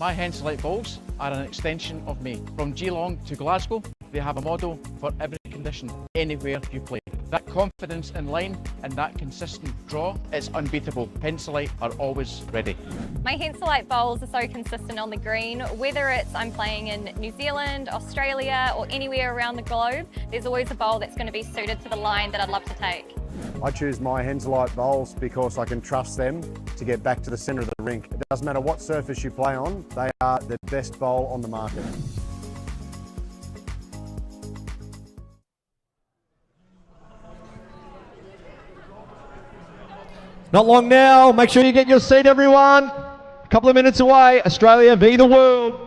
My Henselite balls are an extension of me. From Geelong to Glasgow, they have a model for every condition, anywhere you play. That confidence in line and that consistent draw is unbeatable. Henselite are always ready. My Henselite bowls are so consistent on the green, whether it's I'm playing in New Zealand, Australia, or anywhere around the globe, there's always a bowl that's going to be suited to the line that I'd love to take. I choose my Henselite bowls because I can trust them to get back to the centre of the rink. It doesn't matter what surface you play on, they are the best bowl on the market. Not long now. Make sure you get your seat, everyone. A couple of minutes away. Australia v the world.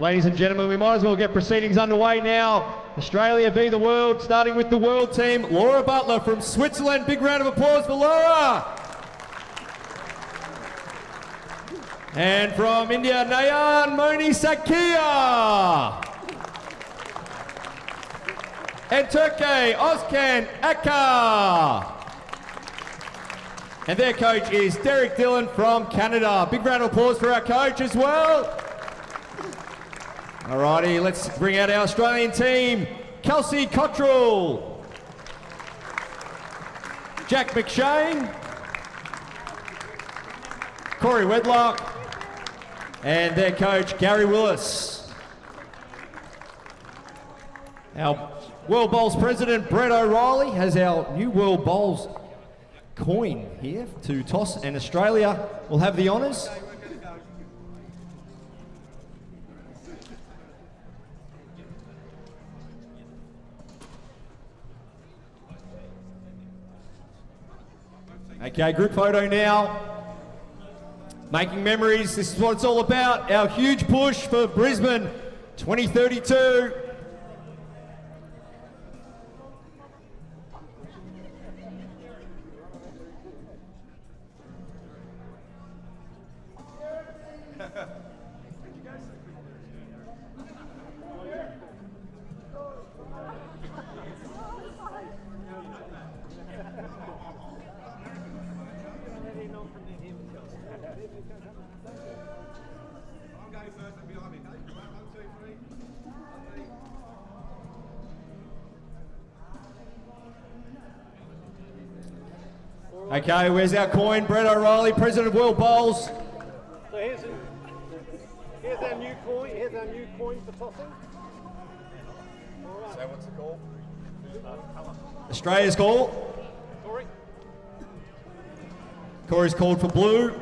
Ladies and gentlemen, we might as well get proceedings underway now. Australia v the world, starting with the world team. Laura Butler from Switzerland. Big round of applause for Laura. And from India, Nayan, Moni, Saikia. And Türkiye, Ozkan, Akar. And their coach is Derek Dillon from Canada. Big round of applause for our coach as well. Alrighty, let's bring out our Australian team. Kelsey Cottrell, Jack McShane, Corey Wedlock, and their coach Gary Willis. Our World Bowls president Brett O'Reilly has our new World Bowls coin here to toss, and Australia will have the honours. Okay, group photo now. Making memories, this is what it's all about. Our huge push for Brisbane 2032. Okay, where's our coin? Brett O'Reilly, President of World Bowls. So here's our new coin. Here's our new coin for tossing. So what's the call? Australia's call. Corey. Corey's called for blue.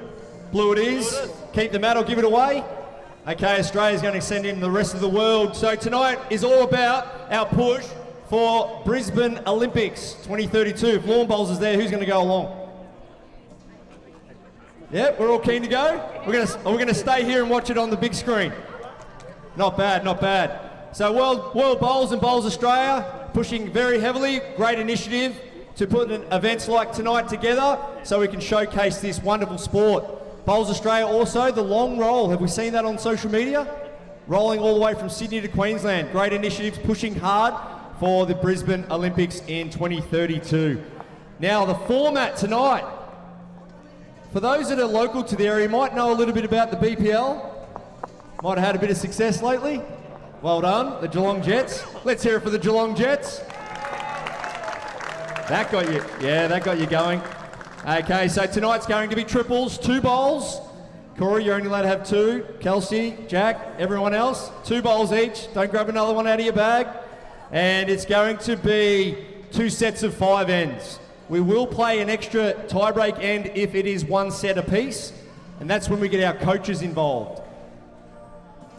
Blue it is. Keep the medal, give it away. Okay, Australia's going to send in the rest of the world. So tonight is all about our push for Brisbane Olympics 2032. If lawn bowls is there, who's going to go along? Yep, we're all keen to go. We're going to stay here and watch it on the big screen. Not bad, not bad. So World Bowls and Bowls Australia pushing very heavily. Great initiative to put events like tonight together so we can showcase this wonderful sport. Bowls Australia also, the long roll. Have we seen that on social media? Rolling all the way from Sydney to Queensland. Great initiatives pushing hard for the Brisbane Olympics in 2032. Now the format tonight. For those that are local to the area, you might know a little bit about the BPL. Might have had a bit of success lately. Well done, the Geelong Jets. Let's hear it for the Geelong Jets. That got you, yeah, that got you going. Okay, so tonight's going to be triples, 2 bowls. Corey, you're only allowed to have 2. Kelsey, Jack, everyone else, 2 bowls each. Don't grab another one out of your bag. And it's going to be 2 sets of 5 ends. We will play an extra tie-break end if it is 1 set apiece, and that's when we get our coaches involved.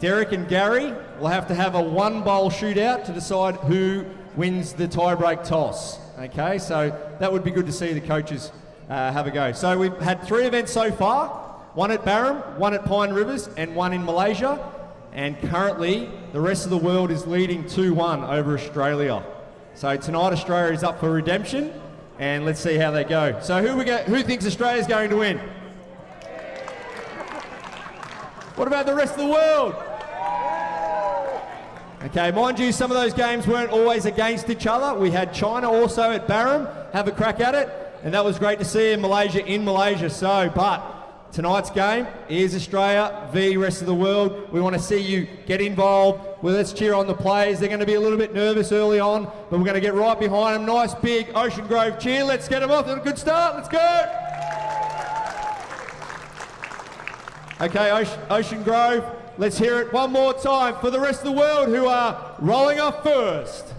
Derek and Gary will have to have a 1-bowl shootout to decide who wins the tie-break toss. Okay, so that would be good to see the coaches have a go. So we've had 3 events so far, 1 at Barham, 1 at Pine Rivers, and 1 in Malaysia. And currently, the rest of the world is leading 2-1 over Australia. So tonight, Australia is up for redemption. And let's see how they go. So who thinks Australia's going to win? What about the rest of the world? Okay, mind you, some of those games weren't always against each other. We had China also at Barham have a crack at it, and that was great to see in Malaysia. So, but tonight's game is Australia v rest of the world. We want to see you get involved. Well, let's cheer on the players. They're going to be a little bit nervous early on, but we're going to get right behind them. Nice big Ocean Grove cheer. Let's get them off to a good start. Let's go. Okay, Ocean Grove, let's hear it one more time for the rest of the world who are rolling off first.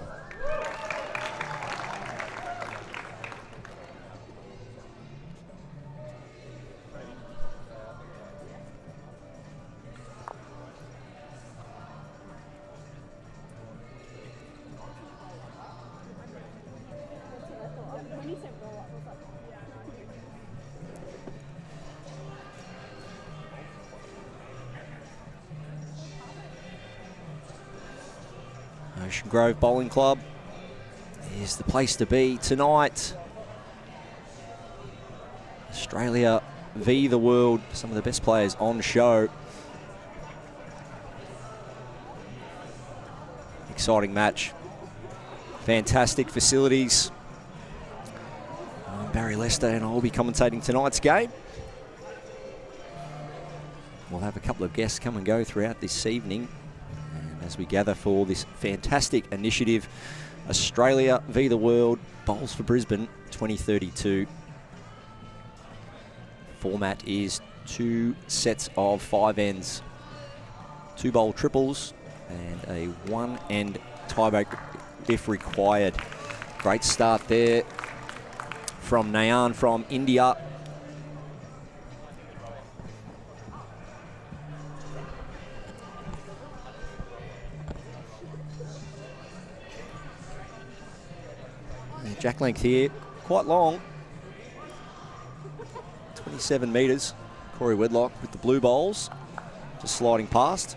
Ocean Grove Bowling Club is the place to be tonight. Australia v the world, some of the best players on show. Exciting match. Fantastic facilities. Barry Lester and I will be commentating tonight's game. We'll have a couple of guests come and go throughout this evening as we gather for this fantastic initiative, Australia v the World, Bowls for Brisbane 2032. Format is 2 sets of 5 ends, 2 bowl triples and a 1 end tiebreak if required. Great start there from Nayan from India. Jack length here, quite long, 27 metres. Corey Wedlock with the blue bowls, just sliding past.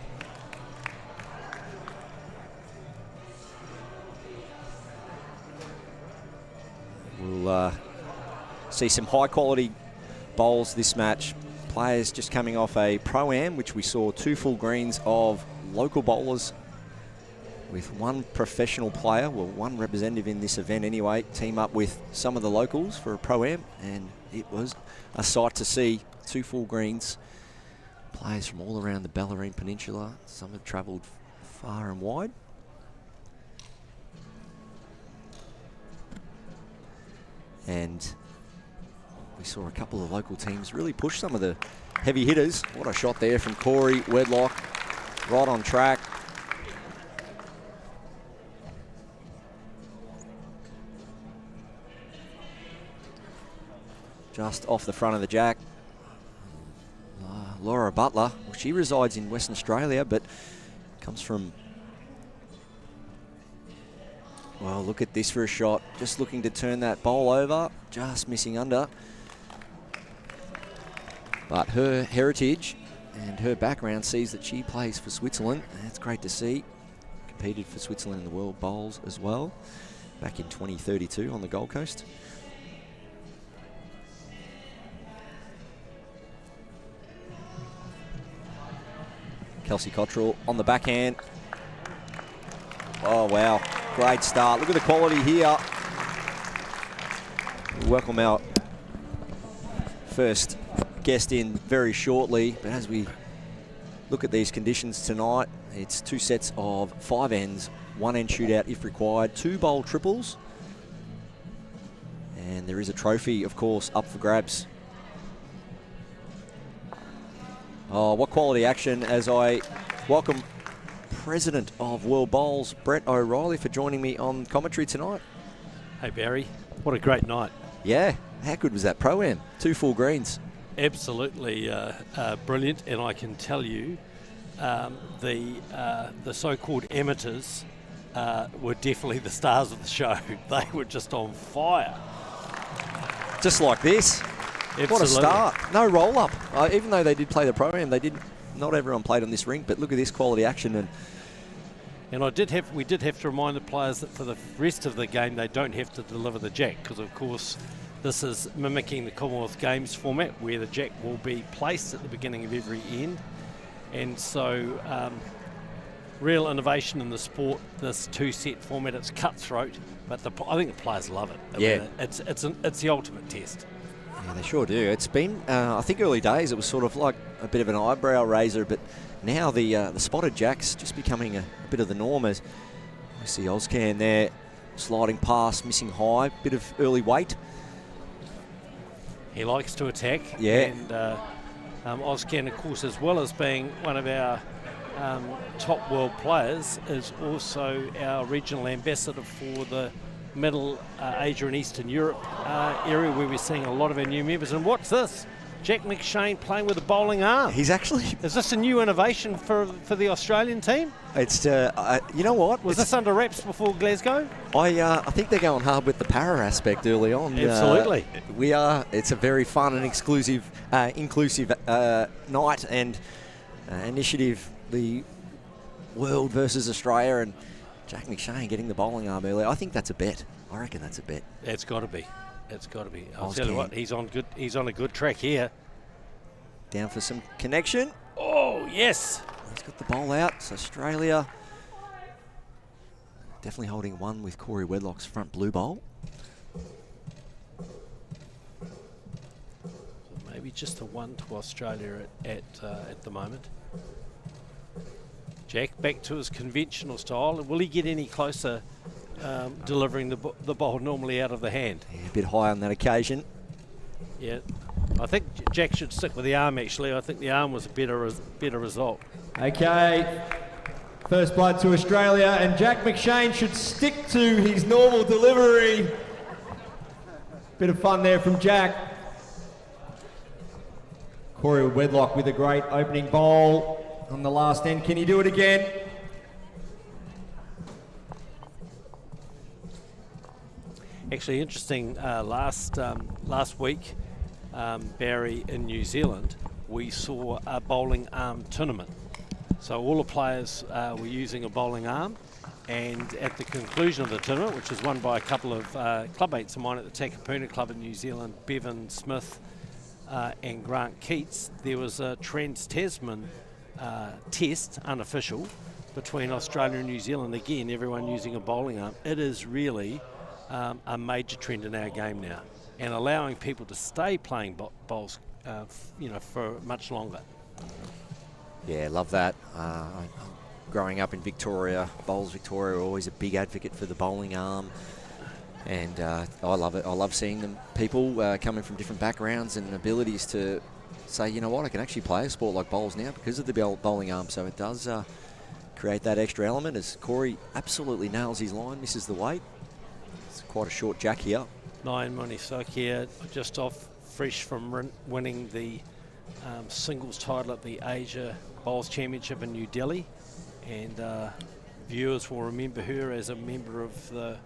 We'll see some high quality bowls this match. Players just coming off a Pro-Am, which we saw 2 full greens of local bowlers with 1 professional player, well, 1 representative in this event anyway, team up with some of the locals for a Pro-Am, and it was a sight to see. 2 full greens. Players from all around the Bellarine Peninsula. Some have travelled far and wide. And we saw a couple of local teams really push some of the heavy hitters. What a shot there from Corey Wedlock, right on track. Just off the front of the jack. Laura Butler, well, she resides in Western Australia, but comes from... Well, look at this for a shot. Just looking to turn that bowl over, just missing under. But her heritage and her background sees that she plays for Switzerland. That's great to see. Competed for Switzerland in the World Bowls as well, back in 2032 on the Gold Coast. Kelsey Cottrell on the backhand. Oh, wow. Great start. Look at the quality here. We'll welcome our first guest in very shortly. But as we look at these conditions tonight, it's 2 sets of 5 ends, 1 end shootout if required, 2 bowl triples. And there is a trophy, of course, up for grabs. Oh, what quality action, as I welcome President of World Bowls, Brett O'Reilly, for joining me on commentary tonight. Hey Barry, what a great night. Yeah, how good was that Pro-Am? 2 full greens. Absolutely brilliant, and I can tell you the so-called amateurs were definitely the stars of the show. They were just on fire. Just like this. Absolutely. What a start. No roll-up. Even though they did play the Pro-Am, not everyone played on this rink, but look at this quality action. And we did have to remind the players that for the rest of the game, they don't have to deliver the jack, because of course this is mimicking the Commonwealth Games format, where the jack will be placed at the beginning of every end. And so real innovation in the sport, this 2-set format. It's cutthroat, but I think the players love it. Yeah. It's the ultimate test. Yeah, they sure do. It's been, I think early days, it was sort of like a bit of an eyebrow raiser, but now the spotted jack's just becoming a bit of the norm, as we see Ozkan there sliding past, missing high, bit of early weight. He likes to attack. Yeah. And Ozkan, of course, as well as being one of our top world players, is also our regional ambassador for the Middle Asia and Eastern Europe area, where we're seeing a lot of our new members. And what's this? Jack McShane playing with a bowling arm. He's actually... Is this a new innovation for the Australian team? It's, you know what? Was this under wraps before Glasgow? I think they're going hard with the para aspect early on. Absolutely. It's a very fun and inclusive night and initiative, the world versus Australia, and Jack McShane getting the bowling arm early. I think that's a bet. I reckon that's a bet. It's got to be. It's got to be. I'll tell you what, he's on a good track here. Down for some connection. Oh, yes. He's got the bowl out. So Australia definitely holding one with Corey Wedlock's front blue bowl. Maybe just a 1 to Australia at the moment. Jack back to his conventional style. Will he get any closer delivering the ball normally out of the hand? Yeah, a bit high on that occasion. Yeah, I think Jack should stick with the arm, actually. I think the arm was a better result. Okay, first blood to Australia, and Jack McShane should stick to his normal delivery. Bit of fun there from Jack. Corey Wedlock with a great opening bowl on the last end. Can he do it again? Actually, interesting. Last week, Barry, in New Zealand, we saw a bowling arm tournament. So all the players were using a bowling arm, and at the conclusion of the tournament, which was won by a couple of clubmates of mine at the Takapuna Club in New Zealand, Bevan Smith and Grant Keats, there was a Trans-Tasman test, unofficial, between Australia and New Zealand. Again, everyone using a bowling arm. It is really a major trend in our game now, and allowing people to stay playing bowls, for much longer. Yeah, love that. Growing up in Victoria, Bowls Victoria were always a big advocate for the bowling arm. And I love it. I love seeing them, people coming from different backgrounds and abilities to say, you know what, I can actually play a sport like bowls now because of the bowling arm. So it does create that extra element as Corey absolutely nails his line, misses the weight. It's quite a short jack here. Nayan, Moni, Saikia just off fresh from winning the singles title at the Asia Bowls Championship in New Delhi. And viewers will remember her as a member of the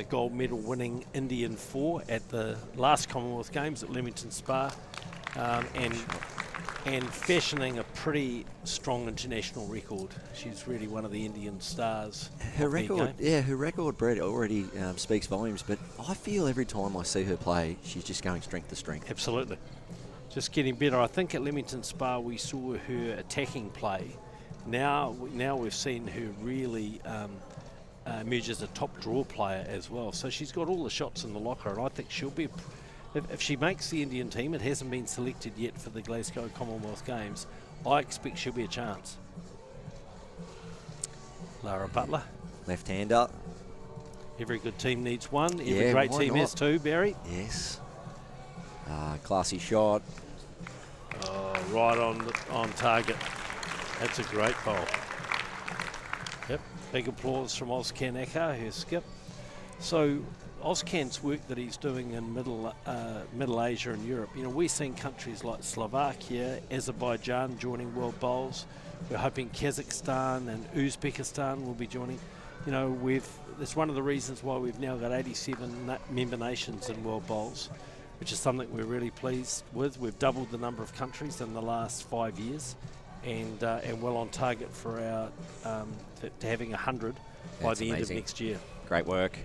gold medal winning Indian 4 at the last Commonwealth Games at Leamington Spa, and fashioning a pretty strong international record. She's really one of the Indian stars. Her record, her record, Brett, already speaks volumes, but I feel every time I see her play, she's just going strength to strength. Absolutely. Just getting better. I think at Leamington Spa we saw her attacking play. Now we've seen her really emerge as a top draw player as well. So she's got all the shots in the locker, and I think she'll be, if she makes the Indian team, it hasn't been selected yet for the Glasgow Commonwealth Games, I expect she'll be a chance. Lara Butler. Left-hander. Every good team needs one. Every great team has two, Barry. Yes. Classy shot. Oh, right on target. That's a great bowl. Yep. Big applause from Ozkan Akar, her skip. So Ozkan's work that he's doing in Middle Asia and Europe, you know, we're seeing countries like Slovakia, Azerbaijan joining World Bowls. We're hoping Kazakhstan and Uzbekistan will be joining. You know, it's one of the reasons why we've now got 87 member nations in World Bowls, which is something we're really pleased with. We've doubled the number of countries in the last 5 years, and well on target for our to having 100 by the end of next year. Great work.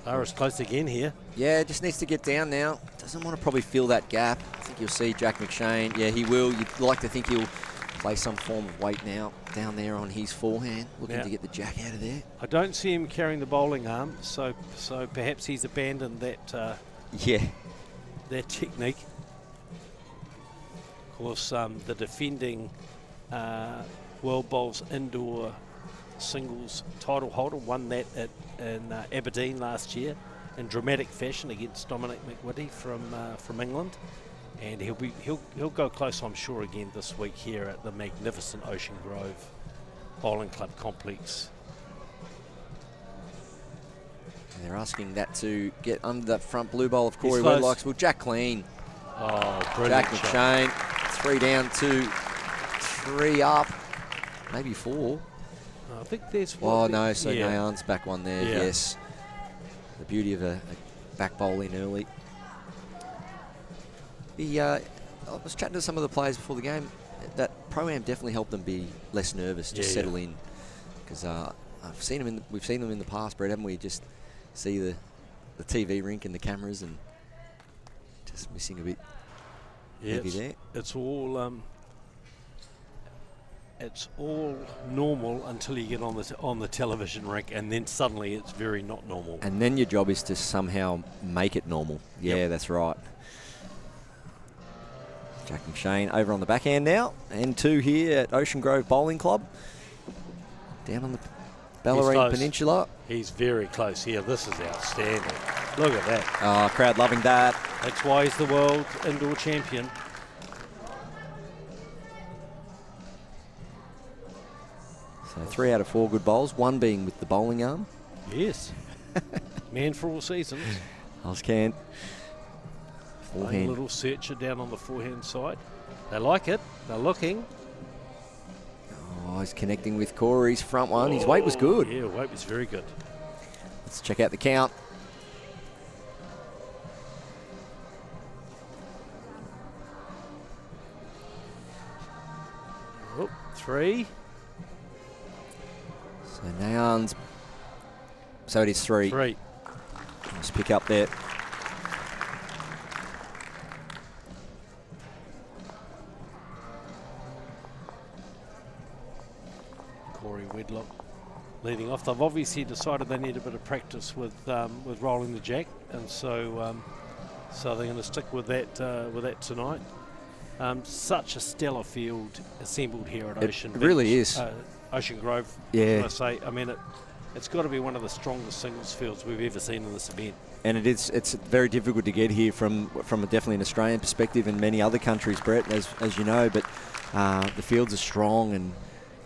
Lara's close again here. Yeah, just needs to get down now. Doesn't want to probably fill that gap. I think you'll see Jack McShane. Yeah, he will. You'd like to think he'll play some form of weight now down there on his forehand, looking to get the jack out of there. I don't see him carrying the bowling arm, so perhaps he's abandoned that that technique. Of course, the defending World Bowls indoor singles title holder won that in Aberdeen last year in dramatic fashion against Dominic McWhitty from England, and he'll go close, I'm sure, again this week here at the magnificent Ocean Grove Bowling Club complex. And they're asking that to get under that front blue bowl of Corey Wedlock's. Well, Jack clean. Oh, brilliant. Jack McShane, 3 down, 2, 3 up, maybe 4. I think there's one. Oh, no, so Nayan's back one there, yes. The beauty of a back bowl in early. I was chatting to some of the players before the game. That Pro-Am definitely helped them be less nervous, just settle in. Because we've seen them in the past, Brett, haven't we? Just see the TV rink and the cameras and just missing a bit heavy there. It's all normal until you get on the television rink, and then suddenly it's very not normal. And then your job is to somehow make it normal. Yeah, that's right. Jack McShane over on the backhand now, and 2 here at Ocean Grove Bowling Club, down on the Bellarine Peninsula. He's very close here. This is outstanding. Look at that. Oh, crowd loving that. That's why he's the world indoor champion. So 3 out of 4 good bowls, 1 being with the bowling arm. Yes. Man for all seasons. Ozkan. A little searcher down on the forehand side. They like it. They're looking. Oh, he's connecting with Corey's front one. His weight was good. Yeah, weight was very good. Let's check out the count. Oh, 3. So Nayan's, so it is 3. 3. Let's pick up there. Corey Wedlock leading off. They've obviously decided they need a bit of practice with rolling the jack, and so they're going to stick with that tonight. Such a stellar field assembled here at Ocean. It really is. Ocean Grove. Yeah. I say, I mean, it's got to be one of the strongest singles fields we've ever seen in this event. And it's very difficult to get here from definitely an Australian perspective and many other countries, Brett, as you know. But the fields are strong, and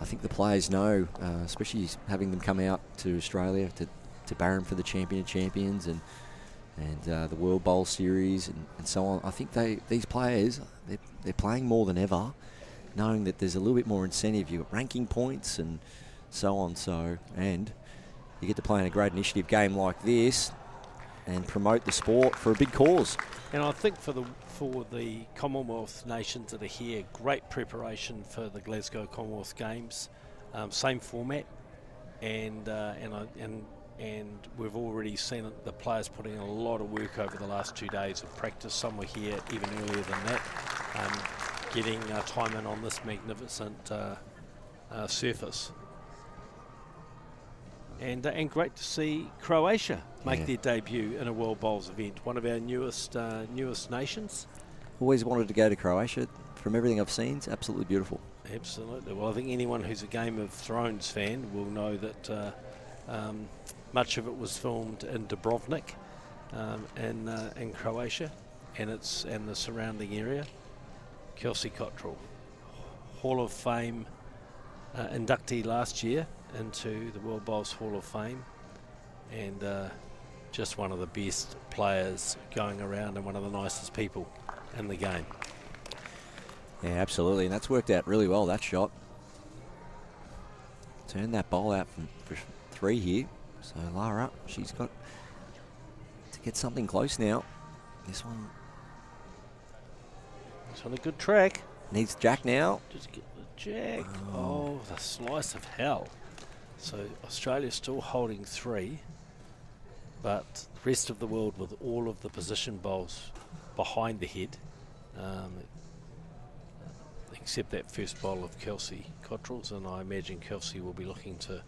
I think the players know, especially having them come out to Australia to Barham for the Champion of Champions and the World Bowl Series and so on. I think these players, they're playing more than ever, knowing that there's a little bit more incentive. You've got ranking points and so on. And you get to play in a great initiative game like this and promote the sport for a big cause. And I think for the Commonwealth nations that are here, great preparation for the Glasgow Commonwealth Games, same format, and we've already seen the players putting in a lot of work over the last 2 days of practice. Some were here even earlier than that, getting time in on this magnificent surface. And great to see Croatia make their debut in a World Bowls event, one of our newest nations. Always wanted to go to Croatia. From everything I've seen, it's absolutely beautiful. Absolutely. Well, I think anyone who's a Game of Thrones fan will know that much of it was filmed in Dubrovnik in Croatia and the surrounding area. Kelsey Cottrell, Hall of Fame inductee last year into the World Bowls Hall of Fame, and just one of the best players going around and one of the nicest people in the game. Yeah, absolutely, and that's worked out really well, that shot. Turned that bowl out for 3 here. So Lara, she's got to get something close now. This one. It's on a good track. Needs Jack now. Just get the Jack. Oh, the slice of hell. So Australia's still holding 3, but the rest of the world with all of the position bowls behind the head, except that first bowl of Kelsey Cottrell's, and I imagine Kelsey will be looking to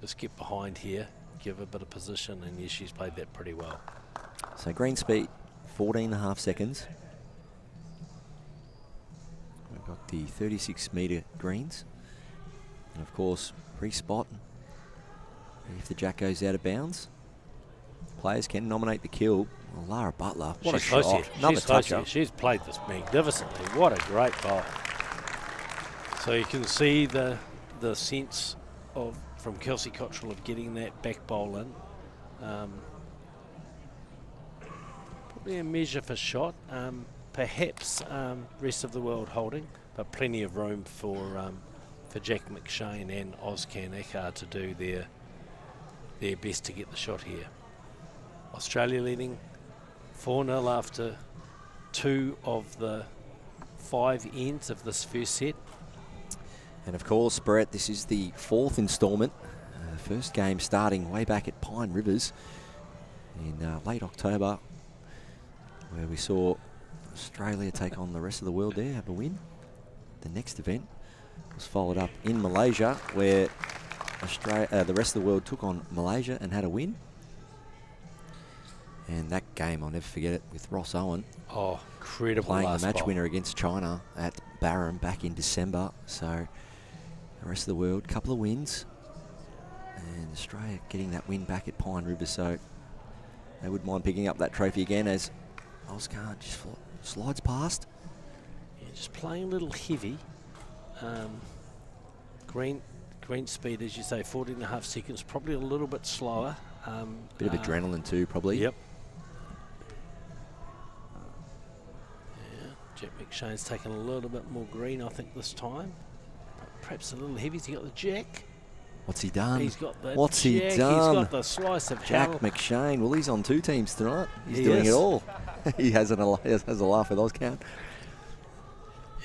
just get behind here, give a bit of position, and yes, she's played that pretty well. So green speed, 14.5 seconds. We've got the 36-metre greens. And of course, re-spot. If the Jack goes out of bounds, players can nominate the kill. Well, Lara Butler, what a shot. Another toucher. She's played this magnificently. What a great bowl. So you can see the sense from Kelsey Cottrell of getting that back bowl in. Probably a measure for shot. Perhaps rest of the world holding, but plenty of room for Jack McShane and Ozkan Akar to do their best to get the shot here. Australia leading 4-0 after 2 of the 5 ends of this first set. And of course, Brett, this is the 4th instalment. First game starting way back at Pine Rivers in late October, where we saw Australia take on the rest of the world there, have a win. The next event was followed up in Malaysia, where the rest of the world took on Malaysia and had a win. And that game, I'll never forget it, with Ross Owen. Oh, incredible. Playing the match winner against China at Barham back in December. So the rest of the world, couple of wins. And Australia getting that win back at Pine River. So they wouldn't mind picking up that trophy again as Ozkan just slides past. Yeah, just playing a little heavy. Green speed, as you say, 14.5 seconds, probably a little bit slower. Bit of adrenaline too, probably. Yep. Yeah, Jack McShane's taken a little bit more green, I think, this time. Perhaps a little heavy. He's got the Jack. What's he done? He's got the What's Jack. he done? He's got the slice of Jack hell. McShane. Well, he's on 2 teams tonight. He's doing it all. He has a laugh with Ozkan.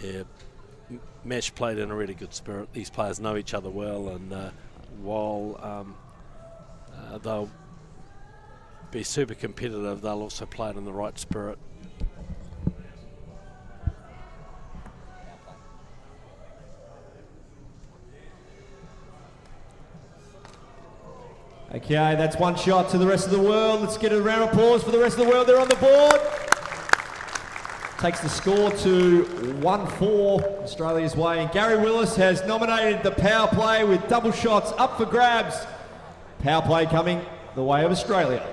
Yeah. Match played in a really good spirit. These players know each other well, and while they'll be super competitive, they'll also play it in the right spirit. Okay, that's one shot to the rest of the world. Let's get a round of applause for the rest of the world. They're on the board. Takes the score to 1-4 Australia's way. And Gary Willis has nominated the power play with double shots up for grabs. Power play coming the way of Australia.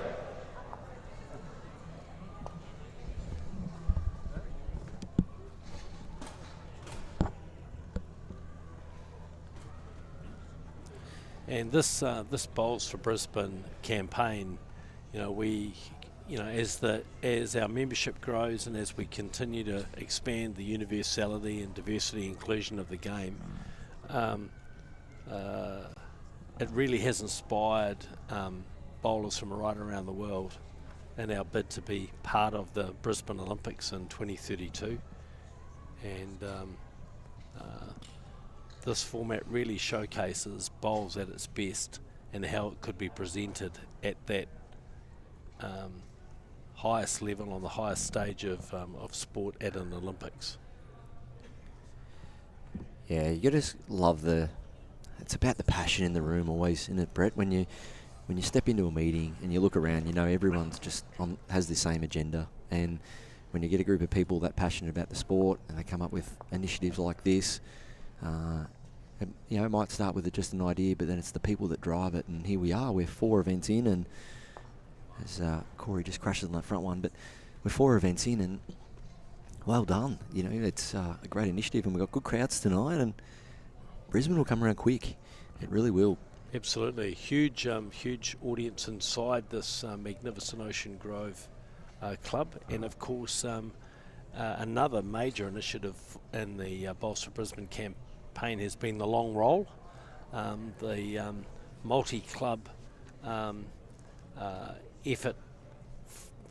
And this Bowls for Brisbane campaign, as our membership grows and as we continue to expand the universality and diversity inclusion of the game, it really has inspired bowlers from right around the world in our bid to be part of the Brisbane Olympics in 2032. And this format really showcases bowls at its best and how it could be presented at that highest level on the highest stage of sport at an Olympics. Yeah, you just love it's about the passion in the room always, isn't it, Brett? When you step into a meeting and you look around, everyone's just has the same agenda. And when you get a group of people that passionate about the sport and they come up with initiatives like this, it might start with just an idea, but then it's the people that drive it. And here we are, we're 4 events in, and as Corey just crashes on that front one, but we're 4 events in, and well done. It's a great initiative, and we've got good crowds tonight, and Brisbane will come around quick. It really will. Absolutely. Huge audience inside this magnificent Ocean Grove club, and of course another major initiative in the Bowls for Brisbane campaign has been the long roll, the multi-club effort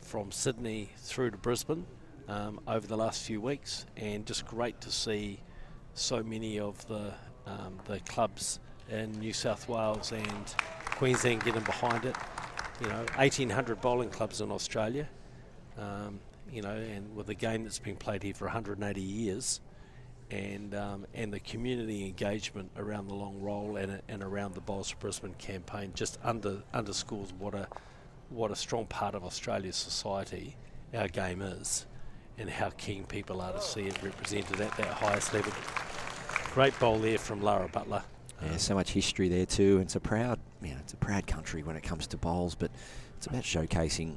from Sydney through to Brisbane over the last few weeks, and just great to see so many of the clubs in New South Wales and Queensland getting behind it. 1,800 bowling clubs in Australia, and with a game that's been played here for 180 years, and the community engagement around the long roll and around the Bowls for Brisbane campaign just underscores what a strong part of Australia's society our game is, and how keen people are to see it represented at that highest level. Great bowl there from Lara Butler. Yeah, so much history there too. It's a proud, it's a proud country when it comes to bowls, but it's about showcasing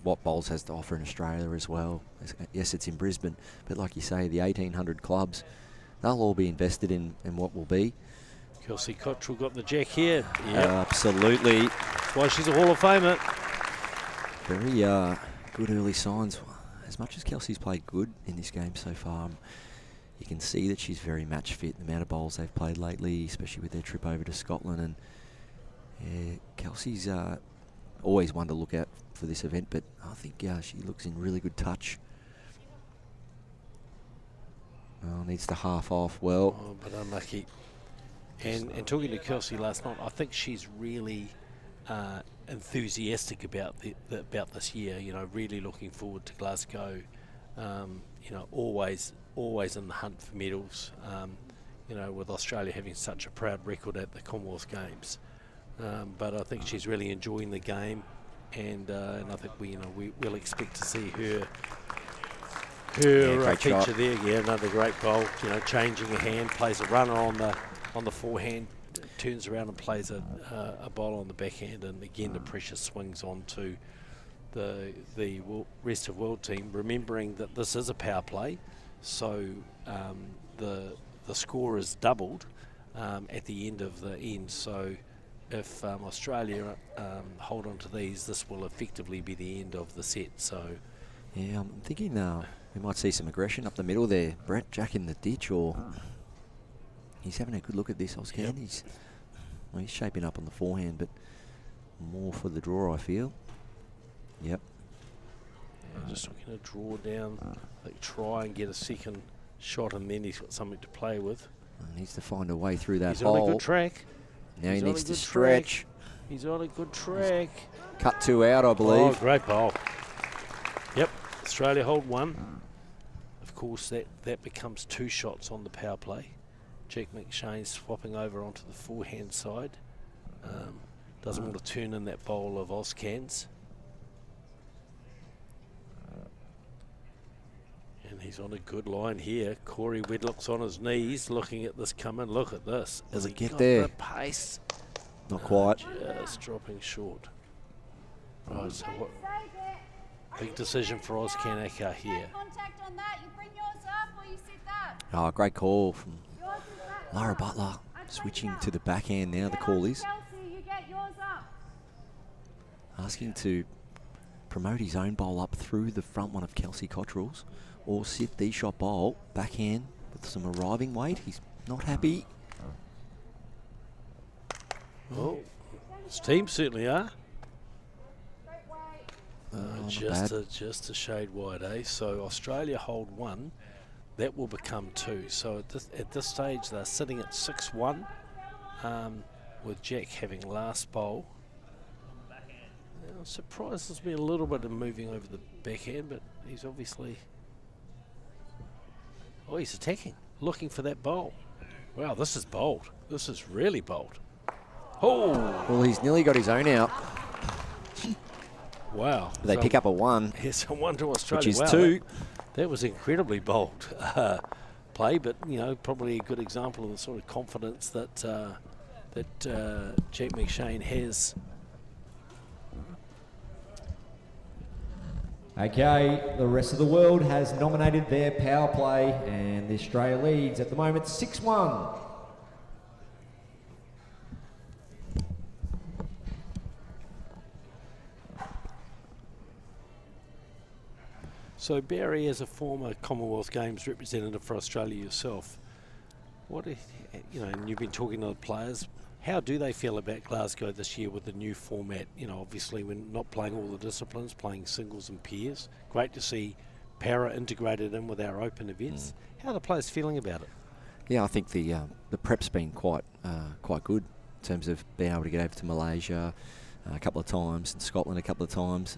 what bowls has to offer in Australia as well. Yes, it's in Brisbane, but like you say, the 1,800 clubs, they'll all be invested in what will be. Kelsey Cottrell got the jack here. Yep. Absolutely. That's why she's a Hall of Famer. Very good early signs. As much as Kelsey's played good in this game so far, you can see that she's very match fit. The amount of bowls they've played lately, especially with their trip over to Scotland, and yeah, Kelsey's always one to look at for this event, but I think she looks in really good touch. Oh, needs to half off well. Oh, but unlucky. And talking to Kelsey last night, I think she's really enthusiastic about this year. Really looking forward to Glasgow. Always in the hunt for medals. With Australia having such a proud record at the Commonwealth Games. But I think she's really enjoying the game, and I think we'll expect to see her feature there. Yeah, another great bowl. Changing a hand, plays a runner on the forehand, turns around and plays a bowl on the backhand, and again the pressure swings on to the rest of world team. Remembering that this is a power play, so the score is doubled at the end of the end. So if Australia hold on to these, this will effectively be the end of the set. So yeah, I'm thinking we might see some aggression up the middle there. Brett, Jack in the ditch, or he's having a good look at this, Ozkan. Yep. He's shaping up on the forehand, but more for the draw, I feel. Yep. Yeah, just looking to draw down, try and get a second shot, and then he's got something to play with. He needs to find a way through that he's hole. He's on a good track. Now he needs to stretch. He's on a good track. Cut 2 out, I believe. Oh, great bowl. Yep, Australia hold 1. Of course, that becomes 2 shots on the power play. Jack McShane swapping over onto the forehand side. Doesn't want to turn in that bowl of Ozkan's. And he's on a good line here. Corey Wedlock's on his knees looking at this coming. Look at this. Does it get there? The pace. Not quite. Just dropping short. Right, so what? Big decision for Ozkan Akar here. Contact on that. You bring yours up or you sit that. Oh, great call from Yours is that. Lara Butler. Switching to the backhand now, the call is. Kelsey, you get yours up. Asking to promote his own bowl up through the front one of Kelsey Cottrell's, or sit the shot bowl, backhand with some arriving weight. He's not happy. Oh, his team certainly are. Not Just a shade wide, eh? So Australia hold 1. That will become 2. So at this stage, they're sitting at 6-1, with Jack having last bowl. Now, surprises me a little bit in moving over the backhand, but he's obviously... Oh, he's attacking, looking for that bowl. Wow, this is bold. This is really bold. Oh! Well, he's nearly got his own out. Wow. They pick up a 1. It's a 1 to Australia. Which is wow, 2. That was incredibly bold play, but you know, probably a good example of the sort of confidence that Jack McShane has. Okay, the rest of the world has nominated their power play, and the Australia leads at the moment 6-1. So Barry, as a former Commonwealth Games representative for Australia yourself, and you've been talking to the players, how do they feel about Glasgow this year with the new format? You know, obviously we're not playing all the disciplines, playing singles and pairs. Great to see para integrated in with our open events. How are the players feeling about it? Yeah, I think the prep's been quite good in terms of being able to get over to Malaysia a couple of times and Scotland a couple of times.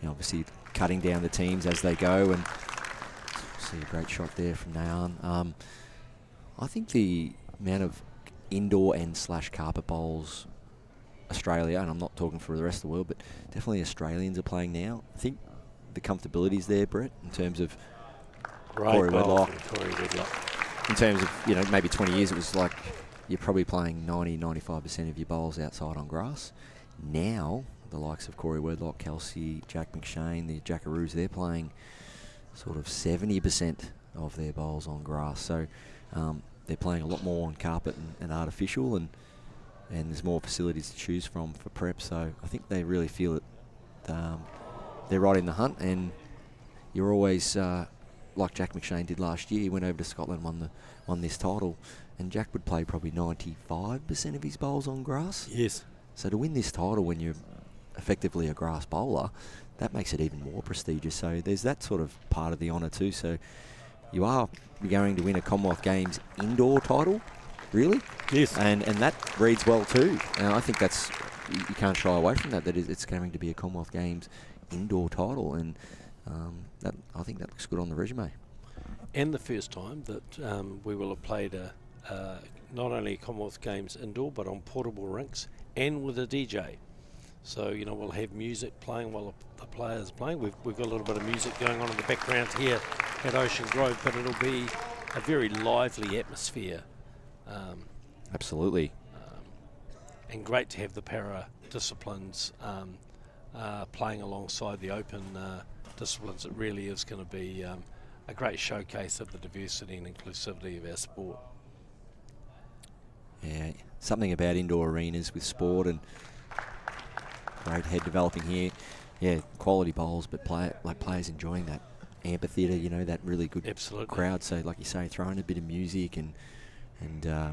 Obviously cutting down the teams as they go, and see a great shot there from Nayan. I think the amount of indoor and / carpet bowls Australia, and I'm not talking for the rest of the world, but definitely Australians are playing now. I think the comfortability is there, Brett, in terms of Corey Wedlock. In terms of, maybe 20 years it was like you're probably playing 90-95% of your bowls outside on grass. Now the likes of Corey Wedlock, Kelsey, Jack McShane, the Jackaroos, they're playing sort of 70% of their bowls on grass. So they're playing a lot more on carpet and artificial, and there's more facilities to choose from for prep. So I think they really feel that they're right in the hunt, and you're always, like Jack McShane did last year, he went over to Scotland, won this title, and Jack would play probably 95% of his bowls on grass. Yes. So to win this title when you're effectively a grass bowler, that makes it even more prestigious. So there's that sort of part of the honour too. So you are going to win a Commonwealth Games indoor title, really? Yes. And that reads well too. And I think that's, you can't shy away from that it's going to be a Commonwealth Games indoor title, and I think that looks good on the resume. And the first time that we will have played not only a Commonwealth Games indoor, but on portable rinks and with a DJ. So, we'll have music playing while the players are playing. We've got a little bit of music going on in the background here at Ocean Grove, but it'll be a very lively atmosphere. Absolutely. And great to have the para disciplines playing alongside the open disciplines. It really is going to be a great showcase of the diversity and inclusivity of our sport. Yeah, something about indoor arenas with sport, and great head developing here. Yeah, quality bowls, but players enjoying that amphitheatre, that really good crowd. So, like you say, throwing a bit of music and a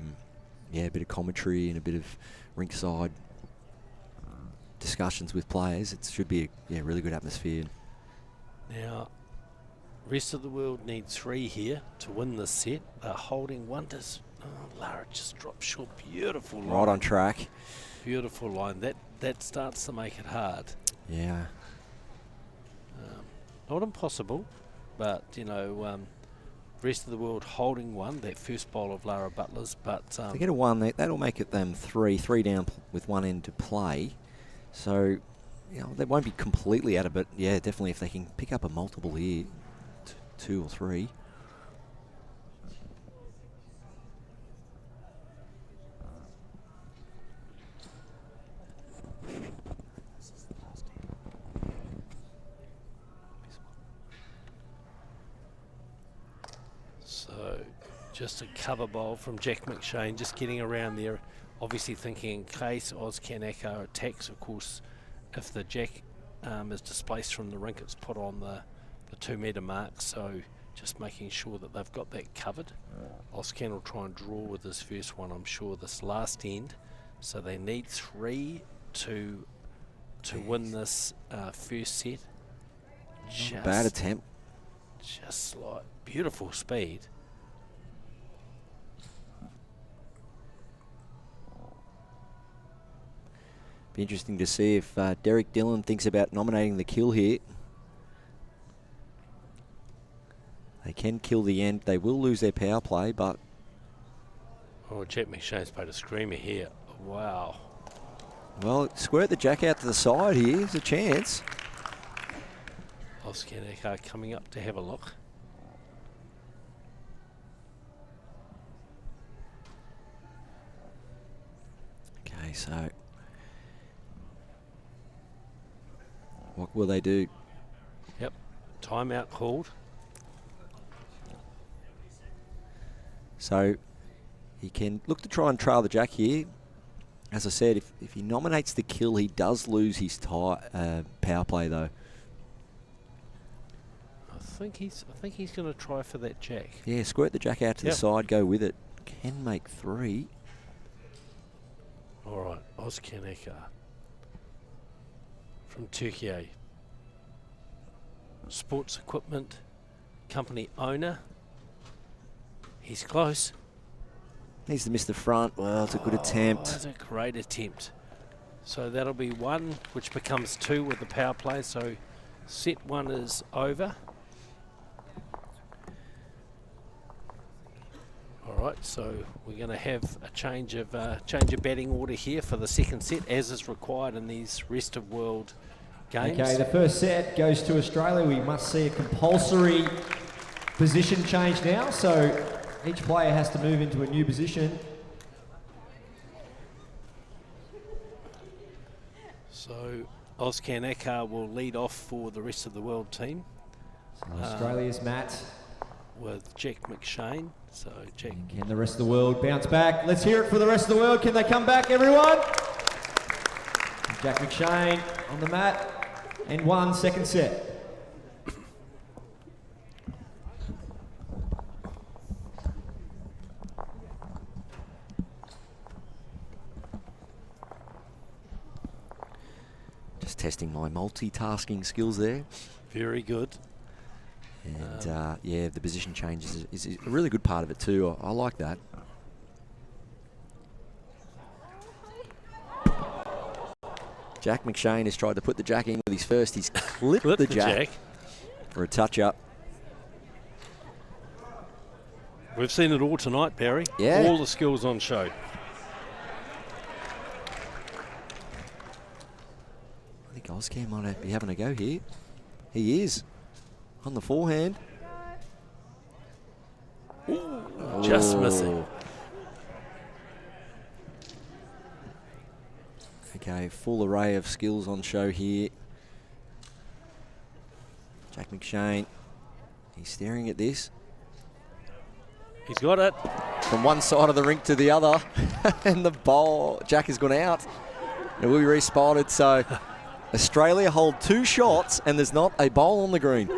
bit of commentary and a bit of rinkside discussions with players. It should be a really good atmosphere. Now, rest of the world need 3 here to win this set. They're holding 1 to... Oh, Lara just dropped short. Beautiful line. Right on track. Beautiful line. That starts to make it hard. Yeah. Not impossible, but, rest of the world holding 1, that first bowl of Lara Butler's. But if they get a 1, that'll make it them 3 down with 1 end to play. So, they won't be completely out of it. Yeah, definitely if they can pick up a multiple here, 2 or 3. Just a cover bowl from Jack McShane, just getting around there. Obviously thinking in case Ozkan Akar attacks, of course, if the jack is displaced from the rink, it's put on the 2 metre mark. So just making sure that they've got that covered. Ozkan will try and draw with this first one, I'm sure, this last end. So they need 3 to win this first set. Just, bad attempt. Just like beautiful speed. Be interesting to see if Derek Dillon thinks about nominating the kill here. They can kill the end. They will lose their power play, but... Oh, Jack McShane's played a screamer here. Wow. Well, squirt the jack out to the side here. There's a chance. Ozkan Akar coming up to have a look. Okay, so... what will they do? Yep, timeout called. So he can look to try and trail the jack here. As I said, if he nominates the kill, he does lose his power play though. I think he's going to try for that jack. Yeah, squirt the jack out to the side, go with it. Can make 3. All right, Ozkan Akar from Türkiye. Sports equipment company owner. He's close. Needs to miss the front. Well, it's a good attempt. That's a great attempt. So that'll be 1, which becomes 2 with the power play. So set 1 is over. All right, so we're going to have a change of batting order here for the second set, as is required in these rest of world games. Okay, the first set goes to Australia. We must see a compulsory position change now. So each player has to move into a new position. So Ozkan Akar will lead off for the rest of the world team. So Australia's mat. With Jack McShane. So Jack. Can the rest of the world bounce back? Let's hear it for the rest of the world. Can they come back, everyone? Jack McShane on the mat. And 1 second set. Just testing my multitasking skills there. Very good. And yeah, the position change is a really good part of it too. I like that. Jack McShane has tried to put the jack in with his first. He's clipped the jack for a touch-up. We've seen it all tonight, Barry. Yeah. All the skills on show. I think Ozkan might be having a go here. He is. On the forehand. Just missing. Okay, full array of skills on show here. Jack McShane, he's staring at this. He's got it. From one side of the rink to the other. And the bowl, Jack has gone out. It will be respotted, so Australia hold 2 shots and there's not a bowl on the green.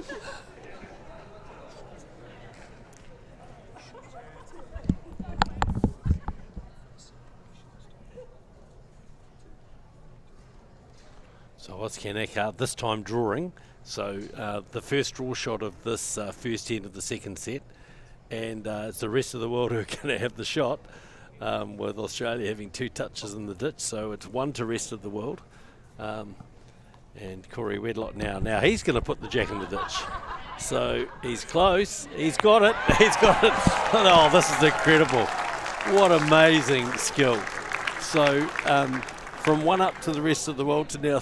So Ozkan Akar this time drawing. So the first draw shot of this first end of the second set. And it's the rest of the world who are going to have the shot, with Australia having 2 touches in the ditch. So it's 1 to rest of the world. And Corey Wedlock now he's going to put the jack in the ditch. So he's close. He's got it. He's got it. Oh, this is incredible. What amazing skill. So from 1 up to the rest of the world to now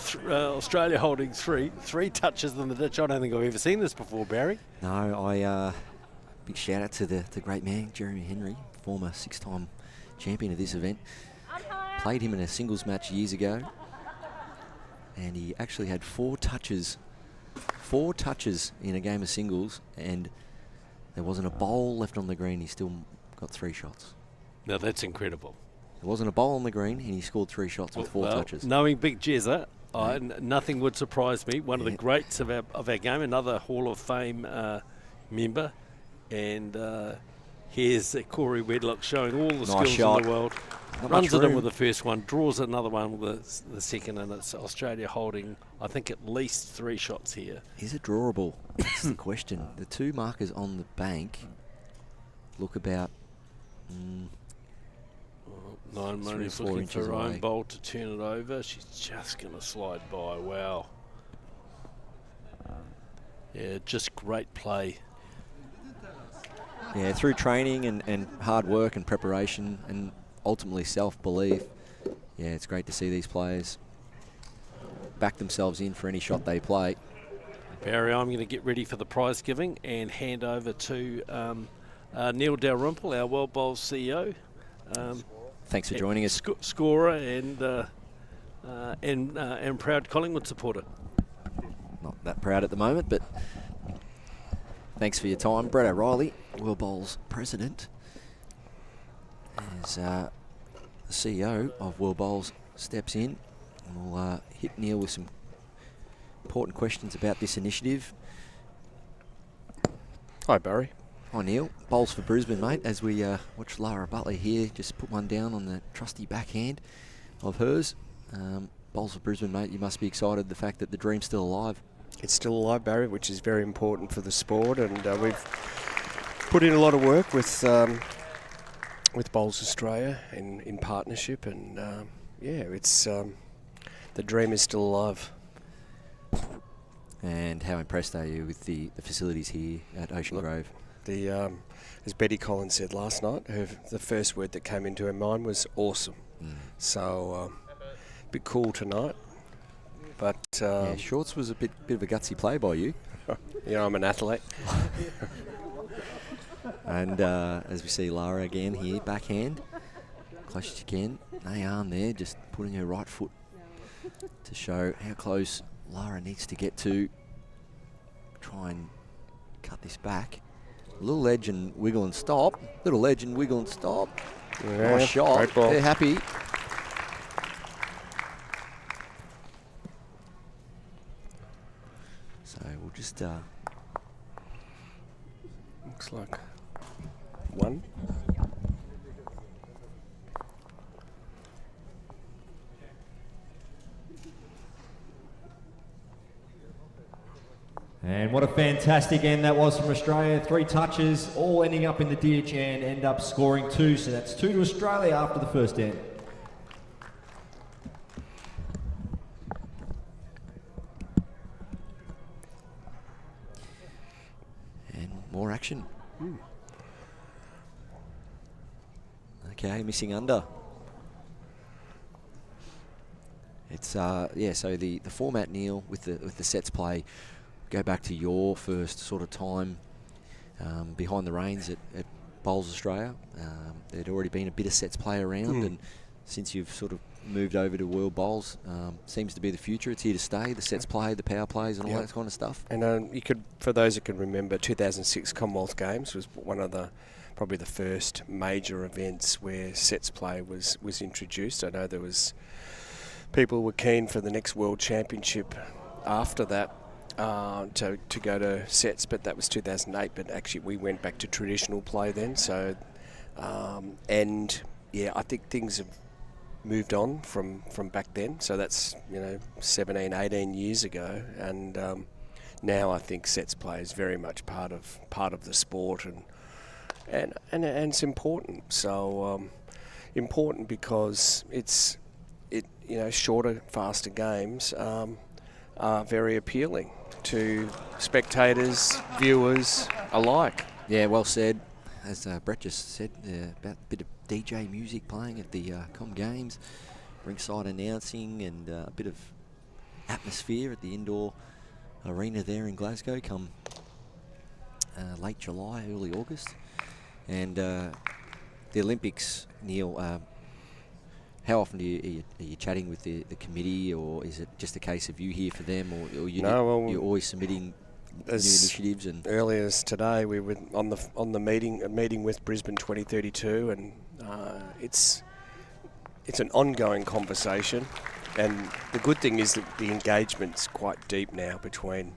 Australia holding 3 touches in the ditch. I don't think I've ever seen this before, Barry. No, big shout out to the great man, Jeremy Henry, former 6-time champion of this event. Played him in a singles match years ago. And he actually had 4 touches in a game of singles, and There wasn't a bowl left on the green. He still got 3 shots. Now that's incredible. There wasn't a bowl on the green, and he scored 3 shots with 4 touches. Knowing Big Jezza, nothing would surprise me. One of the greats of our game, another Hall of Fame member, and here's Corey Wedlock showing all the skills shot. in the world. Runs it in with the first one, draws another one with the second, and it's Australia holding, I think, at least 3 shots here. Is it drawable? That's the question. The 2 markers on the bank look about Nayan Moni's looking for her own bowl to turn it over. She's just going to slide by. Wow. Yeah, just great play. Yeah, through training and hard work and preparation and ultimately self-belief, yeah, it's great to see these players back themselves in for any shot they play. Barry, I'm going to get ready for the prize giving and hand over to Neil Dalrymple, our World Bowls CEO. Thanks for joining us. Scorer and proud Collingwood supporter. Not that proud at the moment, but thanks for your time. Brett O'Reilly, World Bowls President, as the CEO of World Bowls steps in. We'll hit Neil with some important questions about this initiative. Hi, Barry. Hi, Neil. Bowls for Brisbane, mate. As we watch Lara Butler here just put one down on the trusty backhand of hers. Bowls for Brisbane, mate. You must be excited the fact that the dream's still alive. It's still alive, Barry, which is very important for the sport, and we've put in a lot of work with Bowls Australia in partnership, and it's the dream is still alive. And how impressed are you with the facilities here at Ocean Grove? As Betty Collins said last night, the first word that came into her mind was awesome. So a bit cool tonight. But yeah, shorts was a bit of a gutsy play by you. I'm an athlete. And as we see Lara again here, backhand, close as you can. Nayan there, just putting her right foot to show how close Lara needs to get to try and cut this back. A little edge and wiggle and stop. Little edge and wiggle and stop. Yeah, nice shot. great ball. They're happy. So we'll just looks like one. And what a fantastic end that was from Australia. 3 touches, all ending up in the ditch and end up scoring 2. So that's 2 to Australia after the first end. And more action. Okay, missing under. It's so the format, Neil, with the sets play. Go back to your first sort of time behind the reins at Bowls Australia. There'd already been a bit of sets play around, and since you've sort of moved over to World Bowls, seems to be the future. It's here to stay. The sets play, the power plays, and all that kind of stuff. And you could, for those who can remember, 2006 Commonwealth Games was one of probably the first major events where sets play was introduced. I know there was people were keen for the next World Championship after that. To go to sets, but that was 2008. But actually, we went back to traditional play then. So, I think things have moved on from back then. So that's 17, 18 years ago, and now I think sets play is very much part of the sport, and it's important. So important because it's shorter, faster games are very appealing to spectators, viewers alike. Yeah, well said. As Brett just said, about a bit of DJ music playing at the Com Games, ringside announcing, and a bit of atmosphere at the indoor arena there in Glasgow come late July, early August. And the Olympics, Neil, how often are you chatting with the committee, or is it just a case of you here for them, or you're always submitting initiatives. And earlier today, we were on the meeting with Brisbane 2032, and it's an ongoing conversation. And the good thing is that the engagement's quite deep now between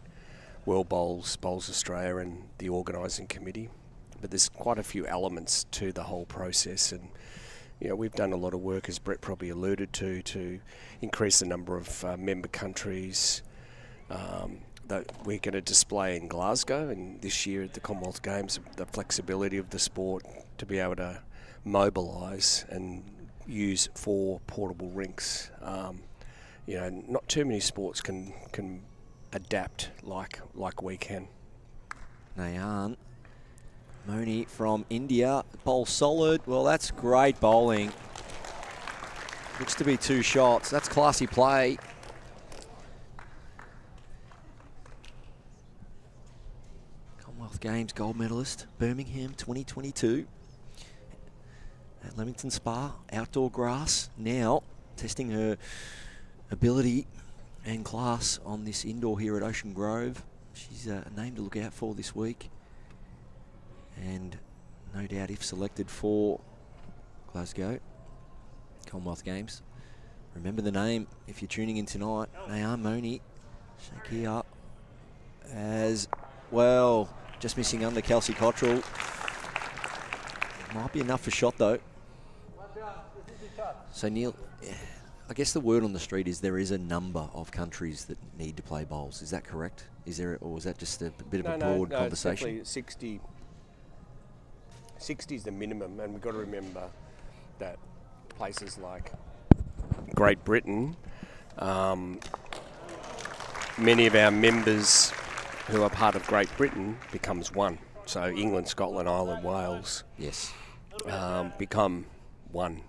World Bowls, Bowls Australia, and the organising committee. But there's quite a few elements to the whole process, and we've done a lot of work, as Brett probably alluded to increase the number of member countries that we're going to display in Glasgow, and this year at the Commonwealth Games, the flexibility of the sport to be able to mobilise and use 4 portable rinks. Not too many sports can adapt like we can. Nayan. Moni from India, bowl solid. Well, that's great bowling. Looks to be 2 shots. That's classy play. Commonwealth Games gold medalist, Birmingham 2022. At Leamington Spa, outdoor grass. Now testing her ability and class on this indoor here at Ocean Grove. She's a name to look out for this week. And no doubt if selected for Glasgow Commonwealth Games. Remember the name if you're tuning in tonight. Nayan, Moni, Saikia as well. Just missing under Kelsey Cottrell. Might be enough for shot though. So Neil, I guess the word on the street is there is a number of countries that need to play bowls. Is that correct? Is there, or is that just a bit of a broad conversation? It's definitely 60 is the minimum, and we've got to remember that places like Great Britain, many of our members who are part of Great Britain becomes one. So England, Scotland, Ireland, Wales, yes, become one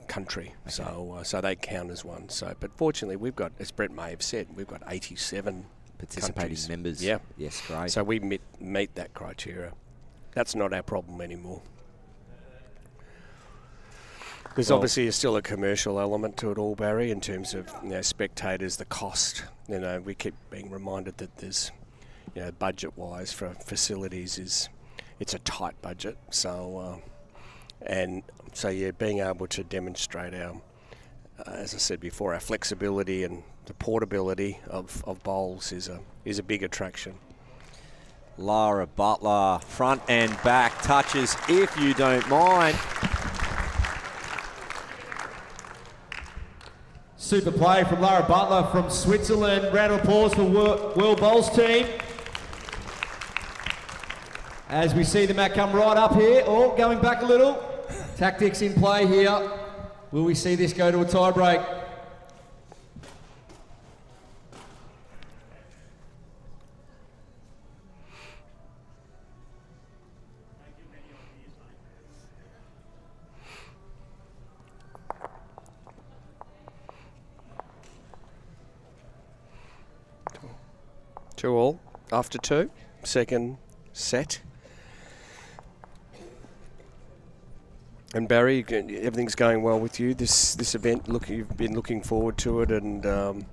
country. Okay. So they count as one. So, but fortunately, we've got, as Brett may have said, we've got 87 participating countries. members. Yeah, yes, great. So we meet that criteria. That's not our problem anymore. There's obviously still a commercial element to it all, Barry, in terms of spectators, the cost. We keep being reminded that there's, budget-wise for facilities it's a tight budget. So, being able to demonstrate our, as I said before, our flexibility and the portability of bowls is a big attraction. Lara Butler, front and back touches, if you don't mind. Super play from Lara Butler from Switzerland. Round of applause for World Bowls team. As we see the mat come right up here. Oh, going back a little. Tactics in play here. Will we see this go to a tie break? Two all after 2, second set. And Barry, everything's going well with you. This event, you've been looking forward to it, and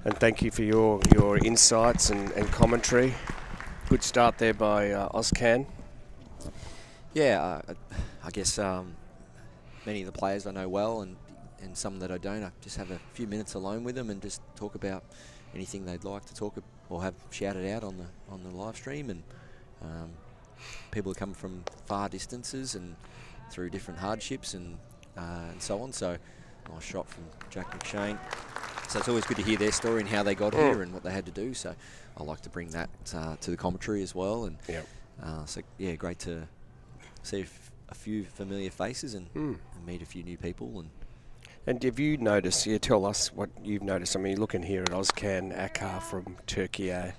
thank you for your insights and commentary. Good start there by Ozkan. Yeah, I guess many of the players I know well, and some that I don't. I just have a few minutes alone with them and just talk about anything they'd like to talk or have shouted out on the live stream. And people are coming from far distances and through different hardships and so on. So nice shot from Jack McShane. So it's always good to hear their story and how they got here and what they had to do. So I like to bring that to the commentary as well. And great to see a few familiar faces and meet a few new people. And have you noticed, tell us what you've noticed. I mean, looking here at Ozkan, Akar from Türkiye.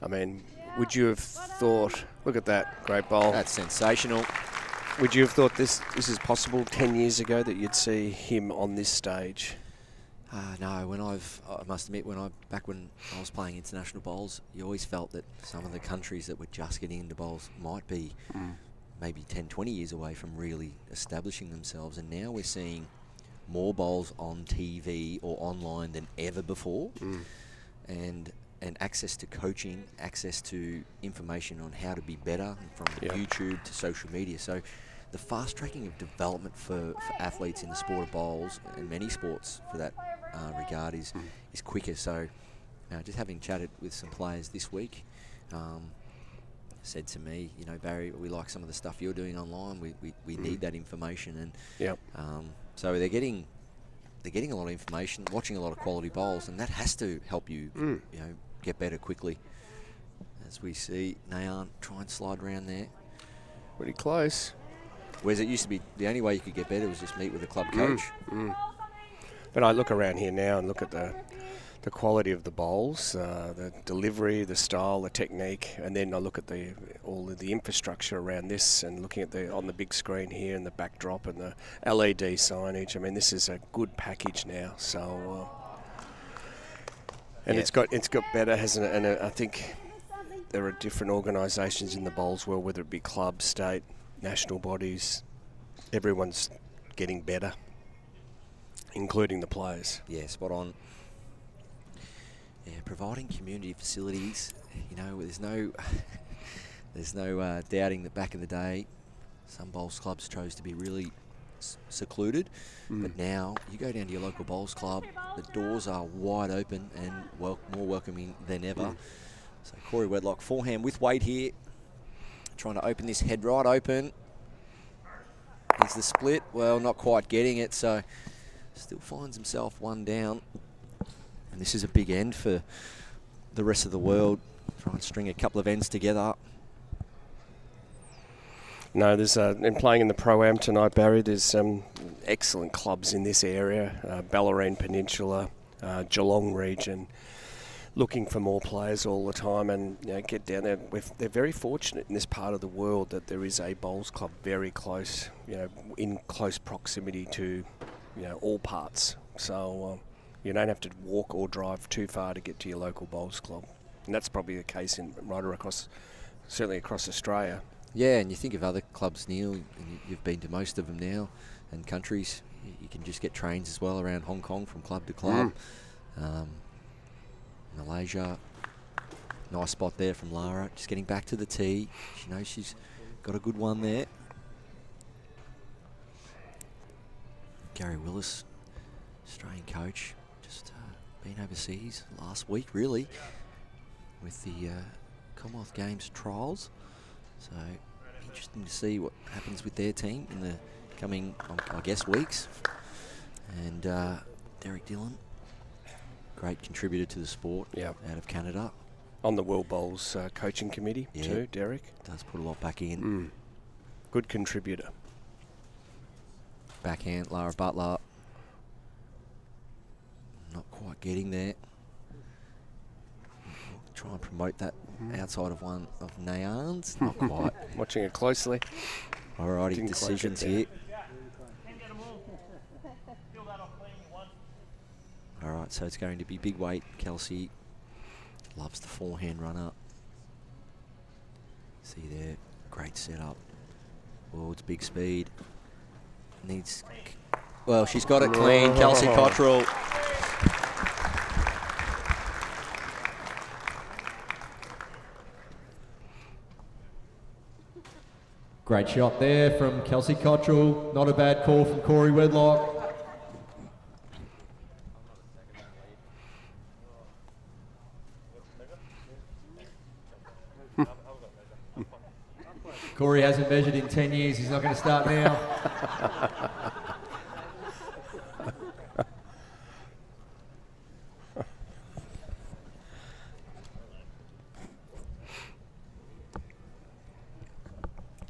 I mean, would you have thought, look at that, great bowl. That's sensational. Would you have thought this is possible 10 years ago that you'd see him on this stage? No, I must admit, back when I was playing international bowls, you always felt that some of the countries that were just getting into bowls might be maybe 10, 20 years away from really establishing themselves. And now we're seeing more bowls on TV or online than ever before. And and access to coaching, access to information on how to be better, from YouTube to social media. So the fast tracking of development for athletes in the sport of bowls, and many sports for that regard, is quicker. So just having chatted with some players this week, said to me, you know, Barry, we like some of the stuff you're doing online. We need that information, and so they're getting a lot of information, watching a lot of quality bowls, and that has to help you, you know, get better quickly. As we see Nayan try and slide around there. Pretty close. Whereas it used to be the only way you could get better was just meet with a club coach. But I look around here now and look at the quality of the bowls, the delivery, the style, the technique, and then I look at all of the infrastructure around this, and looking at on the big screen here and the backdrop and the LED signage. I mean, this is a good package now. So, and it's got better, hasn't it? And I think there are different organisations in the bowls world, whether it be clubs, state, national bodies. Everyone's getting better, including the players. Yeah, spot on. Yeah, providing community facilities. You know, there's no doubting that back in the day, some bowls clubs chose to be really secluded, but now you go down to your local bowls club, the doors are wide open and more welcoming than ever. So Corey Wedlock, forehand with weight here, trying to open this head right open. Here's the split. Well, not quite getting it, so still finds himself one down. And this is a big end for the rest of the world. Try and string a couple of ends together. No, there's in playing in the Pro-Am tonight, Barry, there's some excellent clubs in this area, Bellarine Peninsula, Geelong region, looking for more players all the time, and you know, get down there. They're very fortunate in this part of the world that there is a bowls club very close, you know, in close proximity to, you know, all parts. So you don't have to walk or drive too far to get to your local bowls club, and that's probably the case certainly across Australia. Yeah, and you think of other clubs, Neil, and you've been to most of them now, and countries. You can just get trains as well around Hong Kong from club to club. Malaysia, nice spot there from Lara, just getting back to the tee. She knows she's got a good one there. Gary Willis, Australian coach, just been overseas last week, really, with the Commonwealth Games trials. So interesting to see what happens with their team in the coming, I guess, weeks. And Derek Dillon, great contributor to the sport out of Canada. On the World Bowls coaching committee too, Derek. Does put a lot back in. Good contributor. Backhand, Lara Butler. Not quite getting there. Try and promote that outside of one of Nayan's. Not quite. Watching it closely. Alrighty, decisions here. Alright, so it's going to be big weight. Kelsey loves the forehand runner. See there, great setup. Oh, it's big speed. Needs, well, she's got it clean. Kelsey Cottrell. Great shot there from Kelsey Cottrell. Not a bad call from Corey Wedlock. Corey hasn't measured in 10 years. He's not going to start now.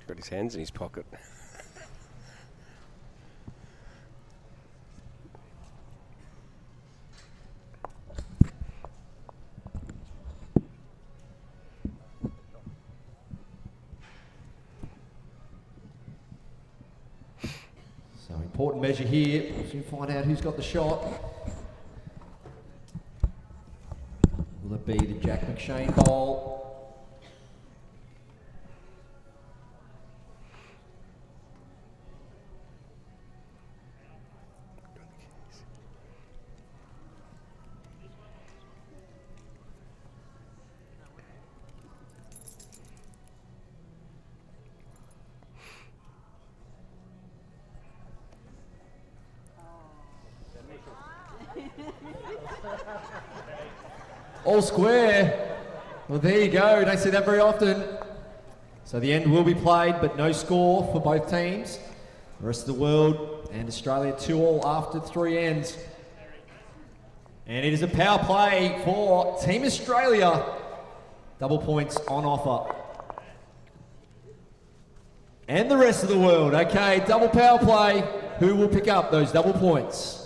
Got his hands in his pocket. So important measure here. We'll soon find out who's got the shot. Will it be the Jack McShane bowl? All square. Well, there you go. Don't see that very often. So the end will be played, but no score for both teams. The rest of the world and Australia 2-all after 3 ends. And it is a power play for Team Australia. Double points on offer. And the rest of the world. Okay, double power play. Who will pick up those double points?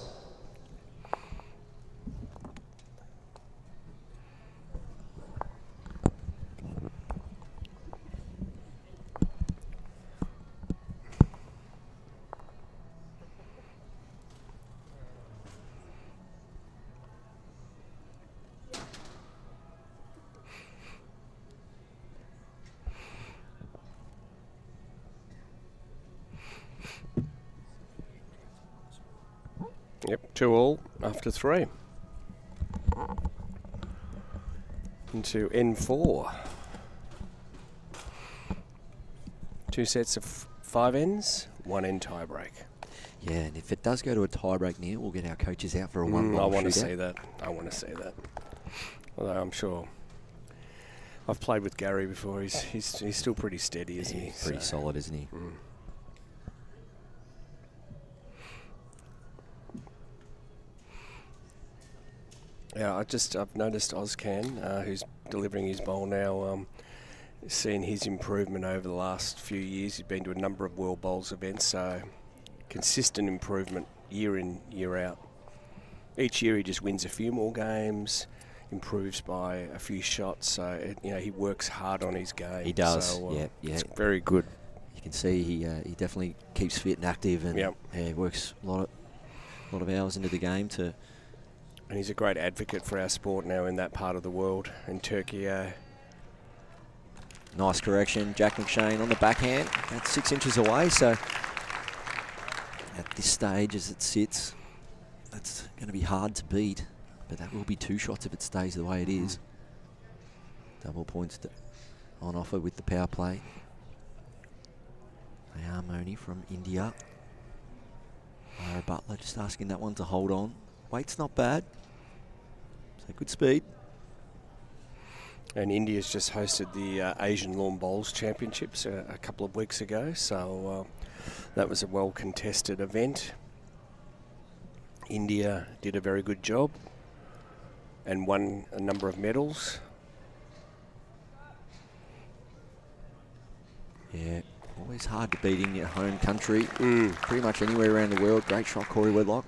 Yep, 2-all after 3. Into N4. 2 sets of 5 ends, 1 end tie break. Yeah, and if it does go to a tie break, Neil, we'll get our coaches out for a one-ball I want to shootout. see that. I want to see that. Although I'm sure I've played with Gary before. He's still pretty steady, isn't he? He's pretty solid, isn't he? Yeah, I've noticed Ozkan, who's delivering his bowl now, seen his improvement over the last few years. He's been to a number of World Bowls events, so consistent improvement year in, year out. Each year he just wins a few more games, improves by a few shots. So he works hard on his game. He does. So, yeah. It's very good. You can see he definitely keeps fit and active, and works a lot of hours into the game to. And he's a great advocate for our sport now in that part of the world, in Türkiye. Nice correction, Jack McShane on the backhand. That's 6 inches away, so at this stage as it sits, that's going to be hard to beat, but that will be 2 shots if it stays the way it is. Double points on offer with the power play. They are Moni from India. Butler just asking that one to hold on. Weight's not bad, so good speed. And India's just hosted the Asian Lawn Bowls Championships a couple of weeks ago, so that was a well-contested event. India did a very good job and won a number of medals. Yeah, always hard to beat in your home country. Pretty much anywhere around the world. Great shot, Corey Wedlock.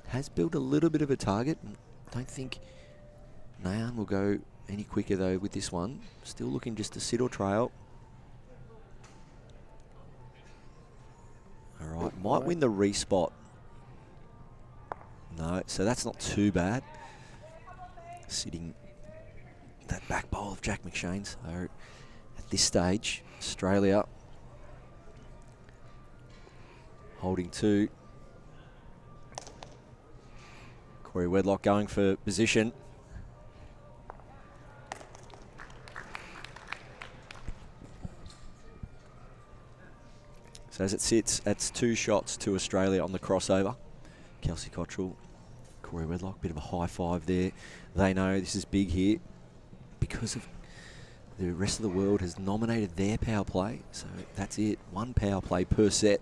Has built a little bit of a target. Don't think Nayan will go any quicker though with this one. Still looking just to sit or trail. All right, might win the respot. No, so that's not too bad. Sitting that back bowl of Jack McShane. So at this stage, Australia holding 2. Corey Wedlock going for position. So as it sits, that's 2 shots to Australia on the crossover. Kelsey Cottrell, Corey Wedlock, bit of a high five there. They know this is big here because of the rest of the world has nominated their power play. So that's it, 1 power play per set.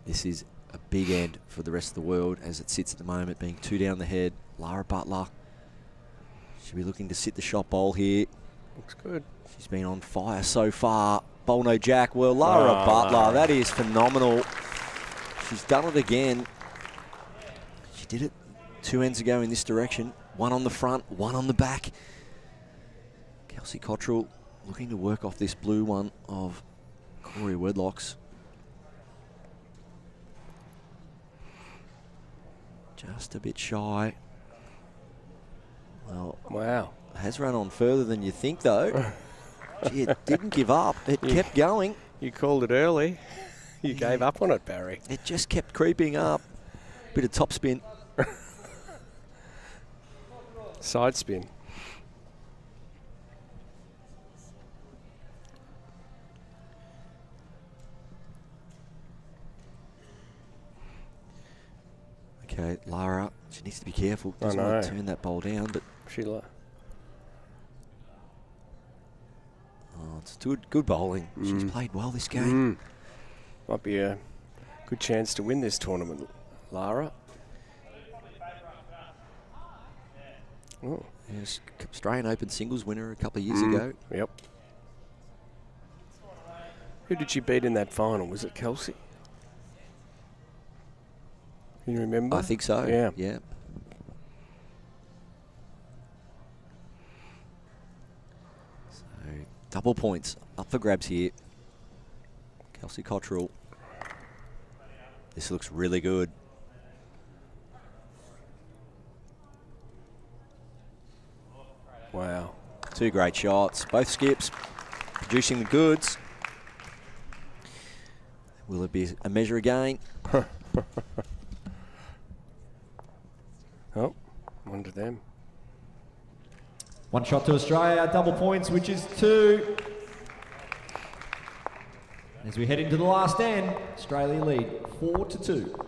This is a big end for the rest of the world as it sits at the moment, being 2 down the head. Lara Butler should be looking to sit the shot bowl here. Looks good. She's been on fire so far. Bowl no jack. Well, Lara Butler, that is phenomenal. She's done it again. She did it 2 ends ago in this direction. 1 on the front, 1 on the back. Kelsey Cottrell looking to work off this blue one of Corey Wedlock's. Just a bit shy. Well, wow. Has run on further than you think, though. Gee, it didn't give up. It kept going. You called it early. You gave up on it, Barry. It just kept creeping up. Bit of top spin. Side spin. Okay, Lara She needs to be careful. I Doesn't want to know. turn that bowl down, but Sheila. it's good bowling. She's played well this game. Might be a good chance to win this tournament, Lara. Oh. Yes, Australian Open singles winner a couple of years ago. Yep. Who did she beat in that final? Was it Kelsey? Can you remember? I think so. Yeah. Yeah. So double points up for grabs here. Kelsey Cottrell. This looks really good. Wow. Two great shots. Both skips producing the goods. Will it be a measure again? Oh, one to them. One shot to Australia, double points, which is 2. As we head into the last end, Australia lead 4-2.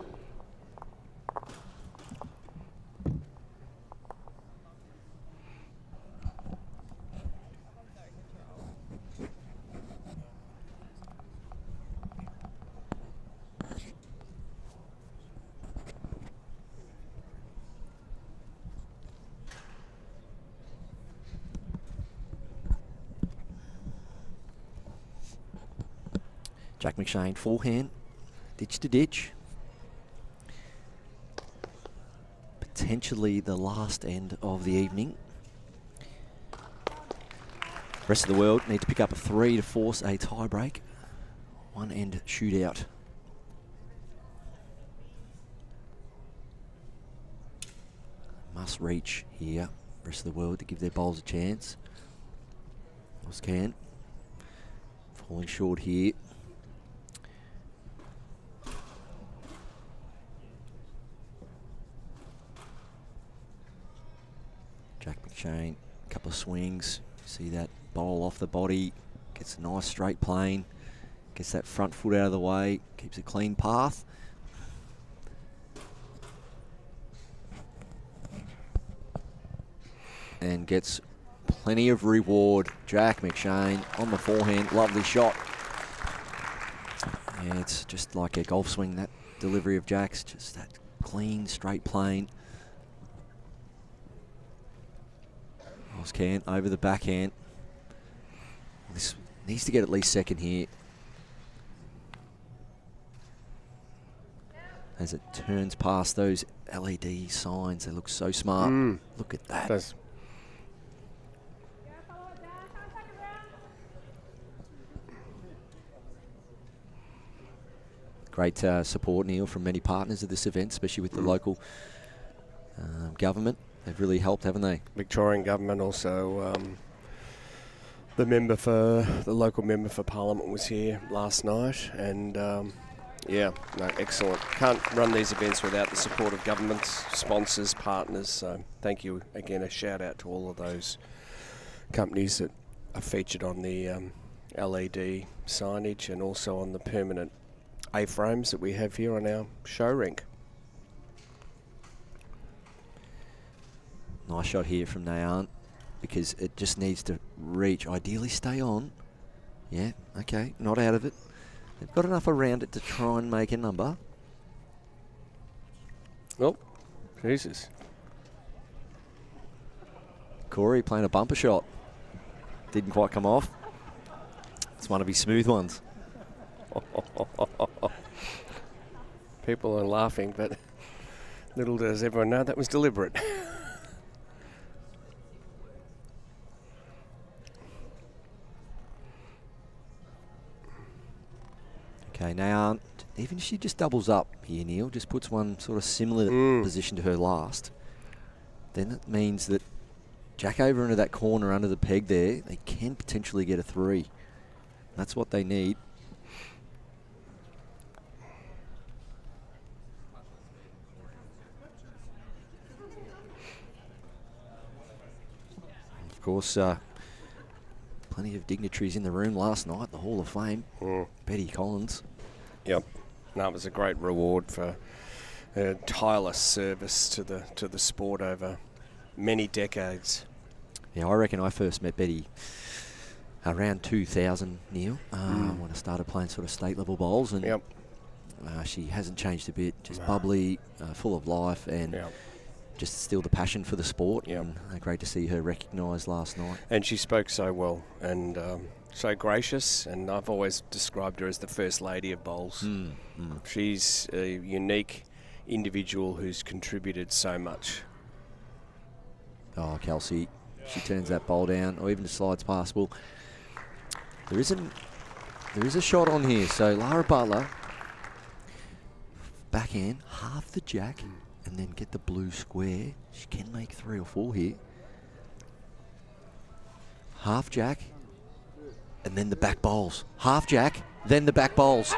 Jack McShane, forehand, ditch to ditch. Potentially the last end of the evening. Rest of the world need to pick up a 3 to force a tie break. One end shootout. Must reach here. Rest of the world to give their bowls a chance. Ozkan falling short here. Jack McShane, a couple of swings. See that bowl off the body. Gets a nice straight plane. Gets that front foot out of the way. Keeps a clean path. And gets plenty of reward. Jack McShane on the forehand. Lovely shot. Yeah, it's just like a golf swing, that delivery of Jack's. Just that clean, straight plane. Ozkan over the backhand. This needs to get at least second here. As it turns past those LED signs, they look so smart. Look at that. Does. Great support, Neil, from many partners of this event, especially with the local government. They've really helped, haven't they? Victorian government also. The local member for Parliament was here last night, and yeah, no, excellent. Can't run these events without the support of governments, sponsors, partners. So thank you again. A shout out to all of those companies that are featured on the LED signage and also on the permanent A-frames that we have here on our show rink. Nice shot here from Nayan, because it just needs to reach. Ideally stay on. Yeah, okay, not out of it. They've got enough around it to try and make a number. Oh, Jesus. Corey playing a bumper shot. Didn't quite come off. It's one of his smooth ones. People are laughing, but little does everyone know that was deliberate. Okay, now, even if she just doubles up here, Neil, just puts one sort of similar position to her last, then it means that Jack over into that corner under the peg there, they can potentially get a 3. That's what they need. Of course, plenty of dignitaries in the room last night, the Hall of Fame. Betty Collins. Yep. No, it was a great reward for a tireless service to the sport over many decades. Yeah, I reckon I first met Betty around 2000, Neil, when I started playing sort of state level bowls, and she hasn't changed a bit. Just bubbly, full of life, and just still the passion for the sport. And great to see her recognised last night. And she spoke so well and so gracious, and I've always described her as the first lady of bowls. She's a unique individual who's contributed so much. Oh, Kelsey, she turns that bowl down, or even slides past. Well, there is a shot on here. So Lara Butler, backhand, half the jack, and then get the blue square. She can make 3 or 4 here. Half jack, and then the back bowls. Half jack, then the back bowls.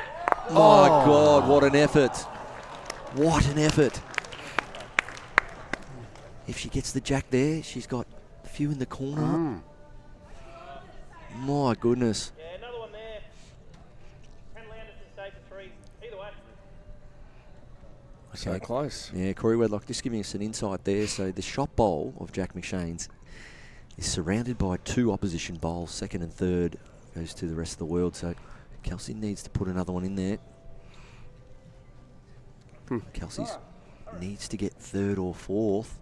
My God, what an effort. What an effort. If she gets the jack there, she's got a few in the corner. My goodness. Yeah, another one there. Henley Anderson stay for 3. Either way. So close. Yeah, Corey Wedlock just giving us an insight there. So the shot bowl of Jack McShane's is surrounded by 2 opposition bowls. Second and third goes to the rest of the world. So Kelsey needs to put another one in there. Kelsey needs to get 3rd or 4th.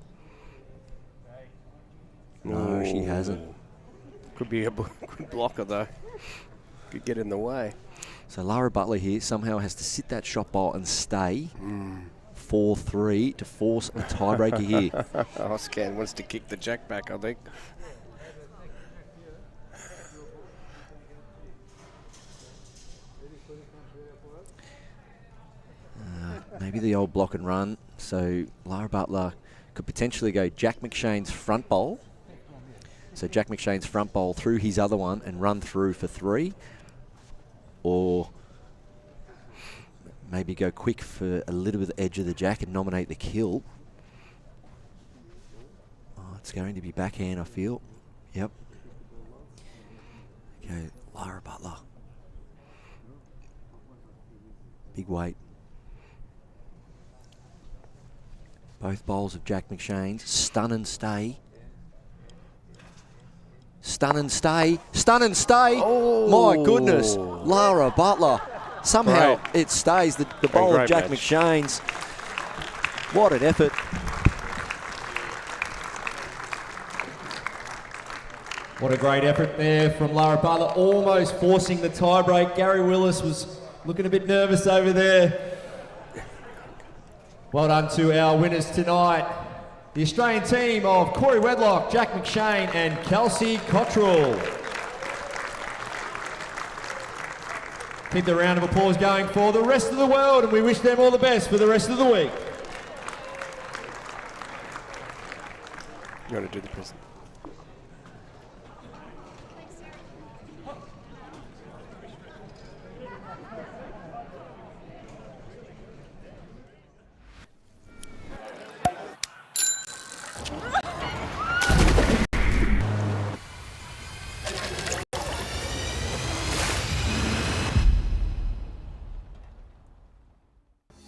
No, she hasn't. Could be a good blocker though. Could get in the way. So Lara Butler here somehow has to sit that shot bowl and stay 4-3 to force a tiebreaker here. Ozkan wants to kick the jack back, I think. Maybe the old block and run. So Lara Butler could potentially go Jack McShane's front bowl. So Jack McShane's front bowl through his other one and run through for 3. Or maybe go quick for a little bit of the edge of the jack and nominate the kill. Oh, it's going to be backhand, I feel. Yep. Okay, Lara Butler. Big weight. Both bowls of Jack McShane's. Stun and stay. Stun and stay. Stun and stay. Oh. My goodness. Lara Butler. Somehow it stays. The bowl of Jack McShane's. What an effort. What a great effort there from Lara Butler, almost forcing the tiebreak. Gary Willis was looking a bit nervous over there. Well done to our winners tonight. The Australian team of Corey Wedlock, Jack McShane and Kelsey Cottrell. Keep the round of applause going for the rest of the world, and we wish them all the best for the rest of the week. You want to do the present?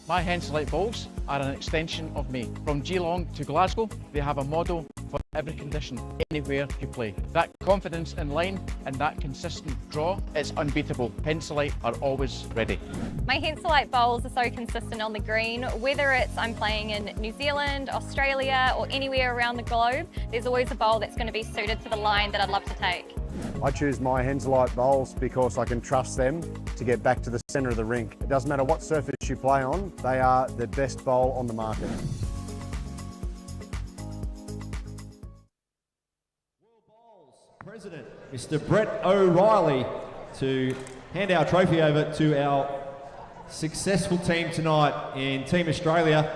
My Henselite bowls are an extension of me. From Geelong to Glasgow, they have a model for every condition, anywhere you play. That confidence in line and that consistent draw is unbeatable. Henselite are always ready. My Henselite bowls are so consistent on the green. Whether it's I'm playing in New Zealand, Australia, or anywhere around the globe, there's always a bowl that's going to be suited to the line that I'd love to take. I choose my Henselite bowls because I can trust them to get back to the centre of the rink. It doesn't matter what surface you play on, they are the best bowl on the market. World Bowls President, Mr. Brett O'Reilly, to hand our trophy over to our successful team tonight in Team Australia.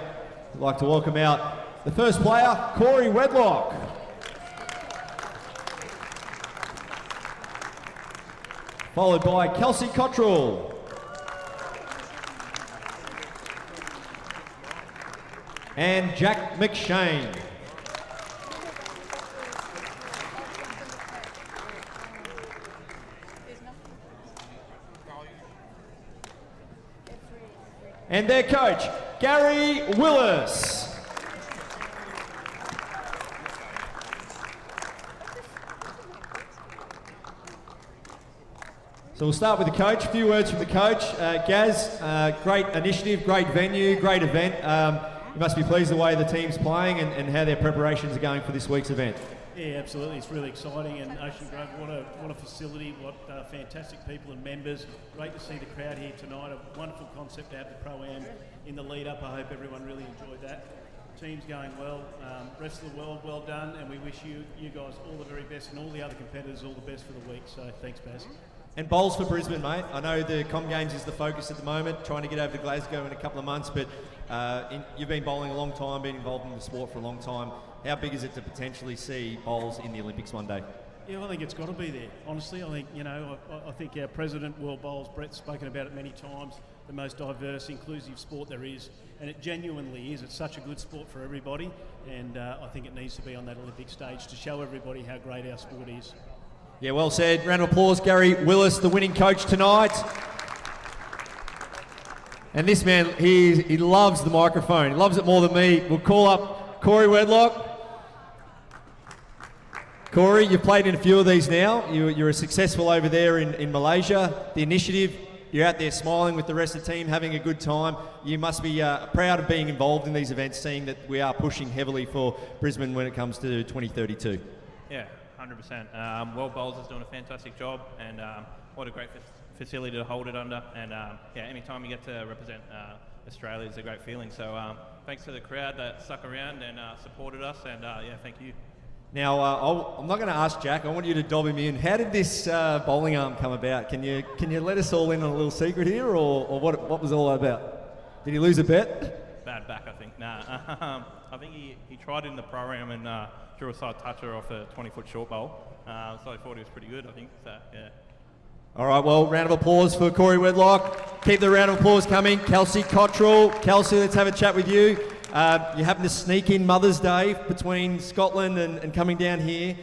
I'd like to welcome out the first player, Corey Wedlock. Followed by Kelsey Cottrell. And Jack McShane. And their coach, Gary Willis. So we'll start with the coach. A few words from the coach. Gaz, great initiative, great venue, great event. You must be pleased the way the team's playing and how their preparations are going for this week's event. Yeah, absolutely. It's really exciting, and Ocean Grove, what a facility, what fantastic people and members. Great to see the crowd here tonight. A wonderful concept to have the Pro-Am in the lead-up. I hope everyone really enjoyed that. Team's going well. Rest of the world, well done, and we wish you guys all the very best, and all the other competitors all the best for the week. So thanks, Baz. And bowls for Brisbane, mate. I know the Com Games is the focus at the moment, trying to get over to Glasgow in a couple of months, but you've been bowling a long time, been involved in the sport for a long time. How big is it to potentially see bowls in the Olympics one day? Yeah, I think it's got to be there. Honestly, I think, I think our president, World Bowls, Brett's spoken about it many times, the most diverse, inclusive sport there is, and it genuinely is. It's such a good sport for everybody, and I think it needs to be on that Olympic stage to show everybody how great our sport is. Yeah, well said. Round of applause, Gary Willis, the winning coach tonight. And this man, he loves the microphone. He loves it more than me. We'll call up Corey Wedlock. Corey, you've played in a few of these now. You're successful over there in Malaysia. The initiative, you're out there smiling with the rest of the team, having a good time. You must be proud of being involved in these events, seeing that we are pushing heavily for Brisbane when it comes to 2032. Yeah, 100%. World Bowls is doing a fantastic job, and what a great facility to hold it under. And yeah, anytime you get to represent Australia is a great feeling. So thanks to the crowd that stuck around and supported us, and yeah, thank you. Now, I'm not going to ask Jack. I want you to dob him in. How did this bowling arm come about? Can you let us all in on a little secret here, or what was it all about? Did he lose a bet? Bad back, I think. Nah, I think he tried it in the program and drew a side toucher off a 20-foot short bowl. So I thought he was pretty good, I think. So, yeah. All right, well, round of applause for Corey Wedlock. Keep the round of applause coming. Kelsey Cottrell. Kelsey, let's have a chat with you. You happen to sneak in Mother's Day between Scotland and coming down here.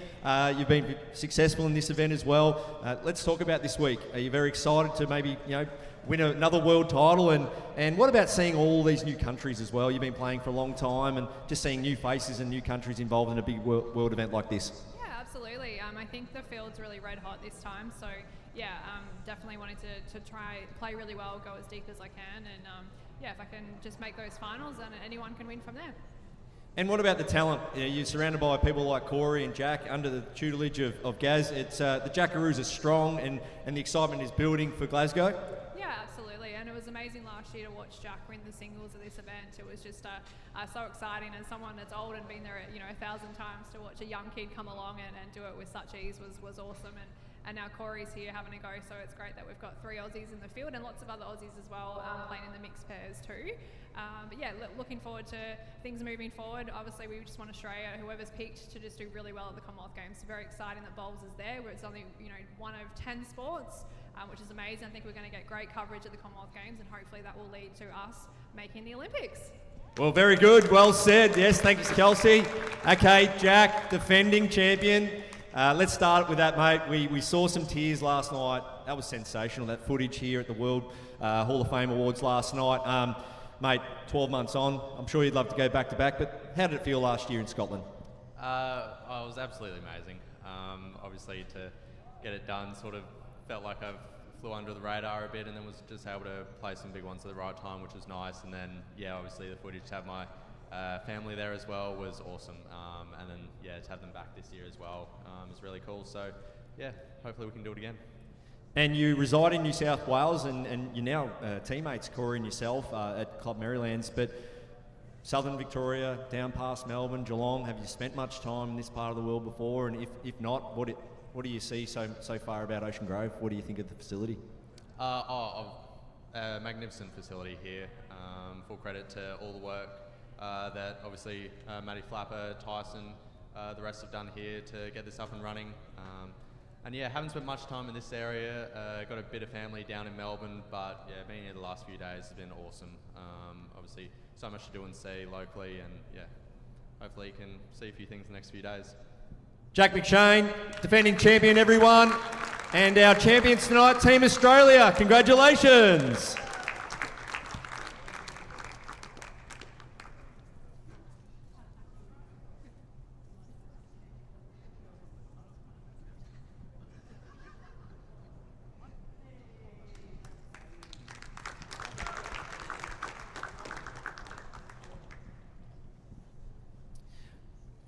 You've been successful in this event as well. Let's talk about this week. Are you very excited to maybe win another world title? And what about seeing all these new countries as well? You've been playing for a long time, and just seeing new faces and new countries involved in a big world event like this. Yeah, absolutely. I think the field's really red hot this time, so yeah, definitely wanting to try play really well, go as deep as I can, and yeah, if I can just make those finals, then anyone can win from there. And what about the talent? You're surrounded by people like Corey and Jack under the tutelage of Gaz. It's the Jackaroos are strong, and the excitement is building for Glasgow. Yeah, absolutely, and it was amazing last year to watch Jack win the singles of this event. It was just so exciting, and someone that's old and been there 1,000 times to watch a young kid come along and do it with such ease was awesome. And now Corey's here having a go, so it's great that we've got 3 Aussies in the field and lots of other Aussies as well playing in the mixed pairs too. But yeah, looking forward to things moving forward. Obviously, we just want Australia, whoever's picked, to just do really well at the Commonwealth Games. So very exciting that bowls is there, where it's only one of 10 sports, which is amazing. I think we're going to get great coverage at the Commonwealth Games, and hopefully that will lead to us making the Olympics. Well, very good. Well said. Yes, thank you, Kelsey. Okay, Jack, defending champion. Let's start with that, mate. We saw some tears last night. That was sensational, that footage here at the World Hall of Fame Awards last night. Mate, 12 months on, I'm sure you'd love to go back to back, but how did it feel last year in Scotland? It was absolutely amazing. Obviously, to get it done sort of felt like I flew under the radar a bit, and then was just able to play some big ones at the right time, which was nice. And then, yeah, obviously the footage to have my family there as well was awesome, and then yeah, to have them back this year as well is really cool. So yeah, hopefully we can do it again. And you reside in New South Wales, and you're now teammates, Corey and yourself, at Club Marylands, but Southern Victoria, down past Melbourne, Geelong, have you spent much time in this part of the world before? And if not, what do you see so far about Ocean Grove? What do you think of the facility? A magnificent facility here. Full credit to all the work that obviously Matty Flapper, Tyson, the rest have done here to get this up and running. And yeah, haven't spent much time in this area. Got a bit of family down in Melbourne, but yeah, being here the last few days has been awesome. Obviously, so much to do and see locally, and yeah, hopefully you can see a few things the next few days. Jack McShane, defending champion, everyone. And our champions tonight, Team Australia. Congratulations.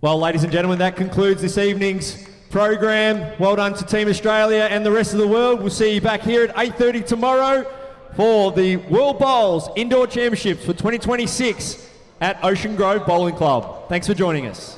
Well, ladies and gentlemen, that concludes this evening's program. Well done to Team Australia and the rest of the world. We'll see you back here at 8:30 tomorrow for the World Bowls Indoor Championships for 2026 at Ocean Grove Bowling Club. Thanks for joining us.